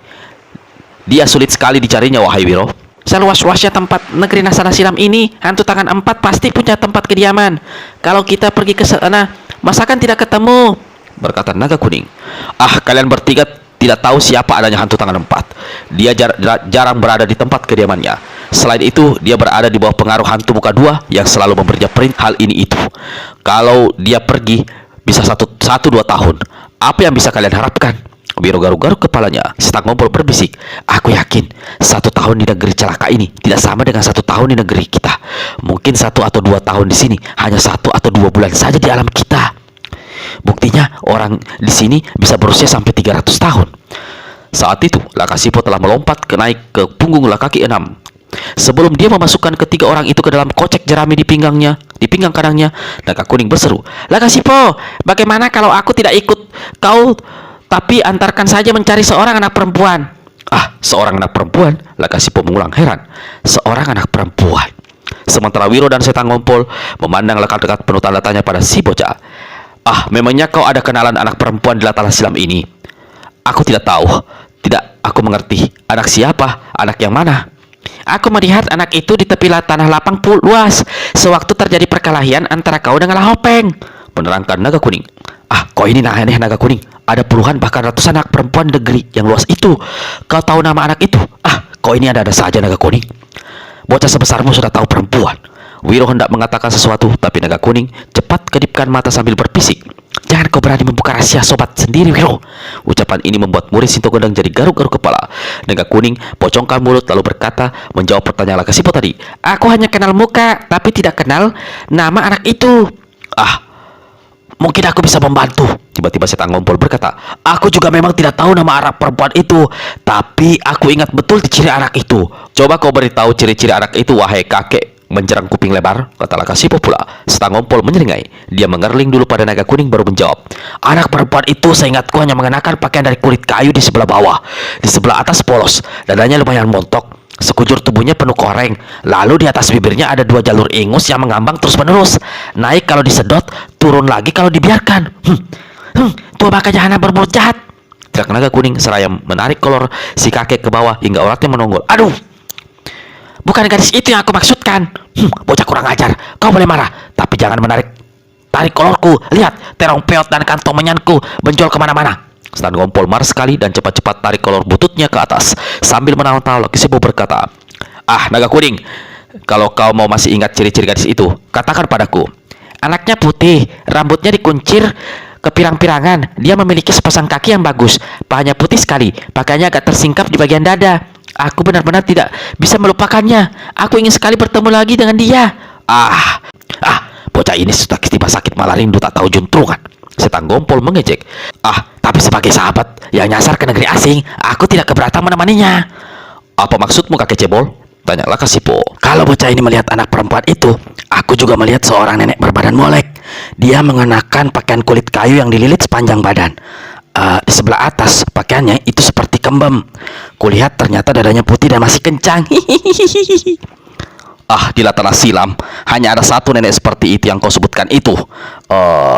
dia sulit sekali dicarinya, wahai Wiro. Seluas-luasnya tempat negeri Nasana Silam ini, hantu tangan 4 pasti punya tempat kediaman. Kalau kita pergi ke sana, masakan tidak ketemu, berkata naga kuning. Kalian bertiga tidak tahu siapa adanya hantu tangan 4. Dia jarang berada di tempat kediamannya. Selain itu, dia berada di bawah pengaruh hantu muka 2 yang selalu memberinya perintah hal ini itu. Kalau dia pergi, bisa 1-2 tahun. Apa yang bisa kalian harapkan? Wiro garuk-garuk kepalanya. Setan ngompol berbisik. Aku yakin 1 tahun di negeri celaka ini tidak sama dengan 1 tahun di negeri kita. Mungkin 1 atau 2 tahun di sini hanya 1 atau 2 bulan saja di alam kita. Buktinya orang di sini bisa berusia sampai 300 tahun. Saat itu, Lakasipo telah melompat naik ke punggung Lakaki 6. Sebelum dia memasukkan ketiga orang itu ke dalam kocek jerami di pinggang kanannya, naga kuning berseru, Lakasipo, bagaimana kalau aku tidak ikut kau, tapi antarkan saja mencari seorang anak perempuan? Seorang anak perempuan? Lakasipo mengulang heran. Seorang anak perempuan. Sementara Wiro dan setan ngompol memandang lekat-lekat penuh tanda tanya pada si bocah. Memangnya kau ada kenalan anak perempuan di latar silam ini? Aku tidak tahu. Tidak, aku mengerti. Anak siapa? Anak yang mana? Aku melihat anak itu di tepi tanah lapang luas sewaktu terjadi perkelahian antara kau dengan Lahopeng, menerangkan naga kuning. Kau ini aneh naga kuning. Ada puluhan bahkan ratusan anak perempuan negeri yang luas itu. Kau tahu nama anak itu? Kau ini ada saja naga kuning. bocah sebesarmu sudah tahu perempuan. Wiro hendak mengatakan sesuatu, tapi naga kuning cepat kedipkan mata sambil berpisik. Jangan kau berani membuka rahasia sobat sendiri, Wiro. Ucapan ini membuat murid Sinto Gondang jadi garuk-garuk kepala. Naga kuning pocongkan mulut lalu berkata menjawab pertanyaan Lakasipo tadi. Aku hanya kenal muka, tapi tidak kenal nama anak itu. Ah, Mungkin aku bisa membantu. tiba-tiba setan ngompol berkata, Aku juga memang tidak tahu nama anak perempuan itu, tapi aku ingat betul ciri anak itu. coba kau beritahu ciri-ciri anak itu, wahai kakek menjerang kuping lebar, kata Lakasipo pula. Setan ngompol menyeringai. Dia mengerling dulu pada naga kuning baru menjawab. Anak perempuan itu seingatku hanya mengenakan pakaian dari kulit kayu di sebelah bawah. Di sebelah atas polos, dadanya lumayan montok. Sekujur tubuhnya penuh koreng. Lalu di atas bibirnya ada 2 jalur ingus yang mengambang terus-menerus. Naik kalau disedot, turun lagi kalau dibiarkan. Tua baka jahanam bermulut jahat. Teriak naga kuning seraya menarik kolor si kakek ke bawah hingga uratnya menonggol. Aduh, bukan gadis itu yang aku maksudkan. Bocah kurang ajar. Kau boleh marah, tapi jangan tarik kolorku. Lihat, terong peot dan kantong menyanku benjol kemana-mana. Setan ngompol marah sekali dan cepat-cepat tarik kolor bututnya ke atas. Sambil menawan-tawa, Lakasipo berkata, "Ah, naga kuning, kalau kau mau masih ingat ciri-ciri gadis itu, katakan padaku." Anaknya putih, rambutnya dikuncir ke pirang-pirangan. Dia memiliki sepasang kaki yang bagus. Pahanya putih sekali, pakaiannya agak tersingkap di bagian dada. Aku benar-benar tidak bisa melupakannya. Aku ingin sekali bertemu lagi dengan dia. Bocah ini sudah tiba sakit malah rindu tak tahu juntrungan. Setan ngompol mengejek. Tapi sebagai sahabat yang nyasar ke negeri asing, aku tidak keberatan menemaninya. Apa maksudmu, kakek cebol? Tanya Lakasipo. Kalau bocah ini melihat anak perempuan itu, aku juga melihat seorang nenek berbadan molek. Dia mengenakan pakaian kulit kayu yang dililit sepanjang badan. Di sebelah atas pakaiannya itu seperti kembem. Kulihat ternyata dadanya putih dan masih kencang. Di tanah silam hanya ada satu nenek seperti itu yang kau sebutkan itu.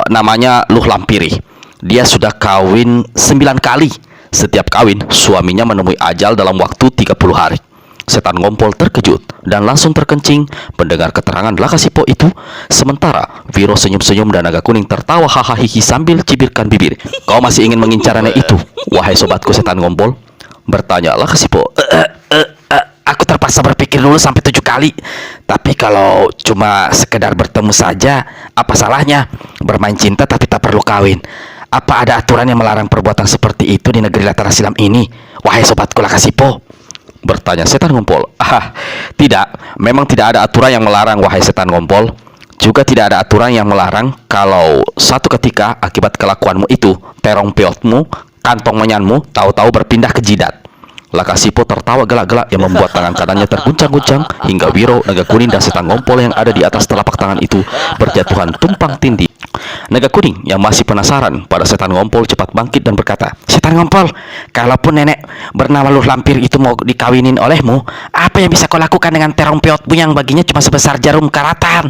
Namanya Luh Lampiri. Dia sudah kawin 9 kali. Setiap kawin, suaminya menemui ajal dalam waktu 30 hari. Setan ngompol terkejut dan langsung terkencing mendengar keterangan Lakasipo itu. Sementara Wiro senyum-senyum dan naga kuning tertawa hahaha sambil cibirkan bibir. Kau masih ingin mengincar nenek itu, wahai sobatku setan ngompol? Bertanya Lakasipo. Aku terpaksa berpikir dulu sampai 7 kali. Tapi kalau cuma sekedar bertemu saja, apa salahnya? Bermain cinta tapi tak perlu kawin. Apa ada aturan yang melarang perbuatan seperti itu di negeri Latara Silam ini, wahai sobatku Lakasipo? Bertanya setan ngompol. Tidak, memang tidak ada aturan yang melarang, wahai setan ngompol. Juga tidak ada aturan yang melarang kalau suatu ketika akibat kelakuanmu itu, terong peotmu, kantong menyanmu tahu-tahu berpindah ke jidat. Lakasipo tertawa gelak-gelak yang membuat tangan kanannya terguncang-guncang hingga Wiro, naga kuning dan setan ngompol yang ada di atas telapak tangan itu berjatuhan tumpang tindih. Naga kuning yang masih penasaran pada setan ngompol cepat bangkit dan berkata, Setan ngompol, kalaupun nenek bernama Luh Lampir itu mau dikawinin olehmu, apa yang bisa kau lakukan dengan terong peotmu yang baginya cuma sebesar jarum karatan?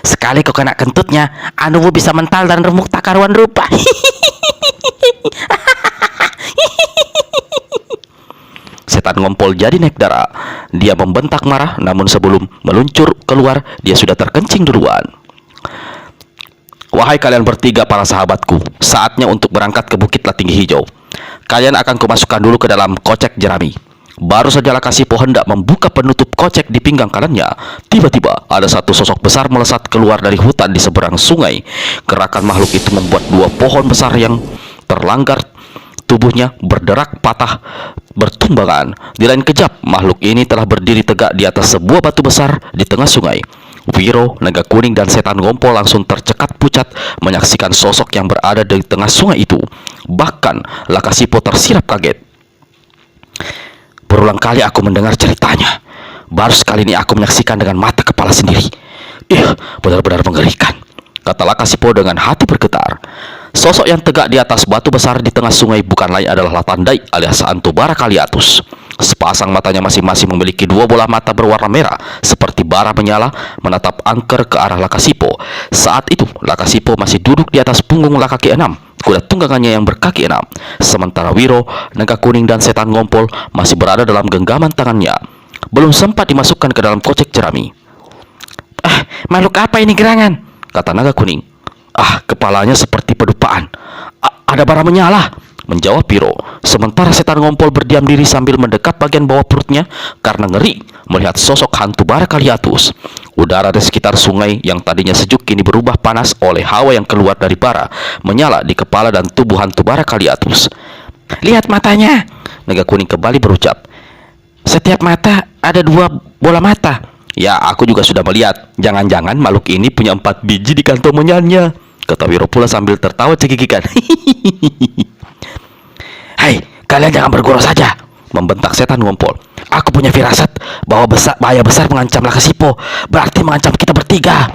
Sekali kau kena kentutnya, anumu bisa mental dan remuk tak karuan rupa. Setan ngompol jadi naik darah. Dia membentak marah, namun sebelum meluncur keluar, dia sudah terkencing duluan. Wahai kalian bertiga para sahabatku, saatnya untuk berangkat ke Bukit Latinggi Hijau. Kalian akan kumasukkan dulu ke dalam kocek jerami. Baru saja Lakasipo hendak membuka penutup kocek di pinggang kanannya, tiba-tiba ada satu sosok besar melesat keluar dari hutan di seberang sungai. Gerakan makhluk itu membuat 2 pohon besar yang terlanggar tubuhnya berderak patah bertumbangan. Di lain kejap, makhluk ini telah berdiri tegak di atas sebuah batu besar di tengah sungai. Wiro, naga kuning dan setan ngompol langsung tercekat pucat menyaksikan sosok yang berada di tengah sungai itu. Bahkan Lakasipo tersirat kaget. Berulang kali aku mendengar ceritanya, baru sekali ini aku menyaksikan dengan mata kepala sendiri. Benar-benar mengerikan, kata Lakasipo dengan hati bergetar. Sosok yang tegak di atas batu besar di tengah sungai bukan lain adalah Latandai alias Antobara Kaliatus. Sepasang matanya masing-masing memiliki 2 bola mata berwarna merah seperti bara menyala menatap angker ke arah Lakasipo. Saat itu Lakasipo masih duduk di atas punggung kaki 6 kuda tunggangannya yang berkaki 6. Sementara Wiro, naga kuning dan setan ngompol masih berada dalam genggaman tangannya. Belum sempat dimasukkan ke dalam kocek jerami. Makhluk apa ini gerangan? Kata naga kuning. Kepalanya seperti pedupaan. Ada bara menyala, menjawab Wiro. Sementara setan ngompol berdiam diri sambil mendekat bagian bawah perutnya karena ngeri melihat sosok hantu bara Kaliatus. Udara di sekitar sungai yang tadinya sejuk kini berubah panas oleh hawa yang keluar dari bara menyala di kepala dan tubuh hantu bara Kaliatus. Lihat matanya. Naga kuning kembali berucap. Setiap mata ada 2 bola mata. Ya, aku juga sudah melihat. Jangan-jangan makhluk ini punya 4 biji di kantong menyannya, kata Wiro pula sambil tertawa cekikikan. Hai, kalian jangan bergurau saja, Membentak setan ngompol. aku punya firasat bahwa bahaya besar mengancam Lakasipo, berarti mengancam kita bertiga.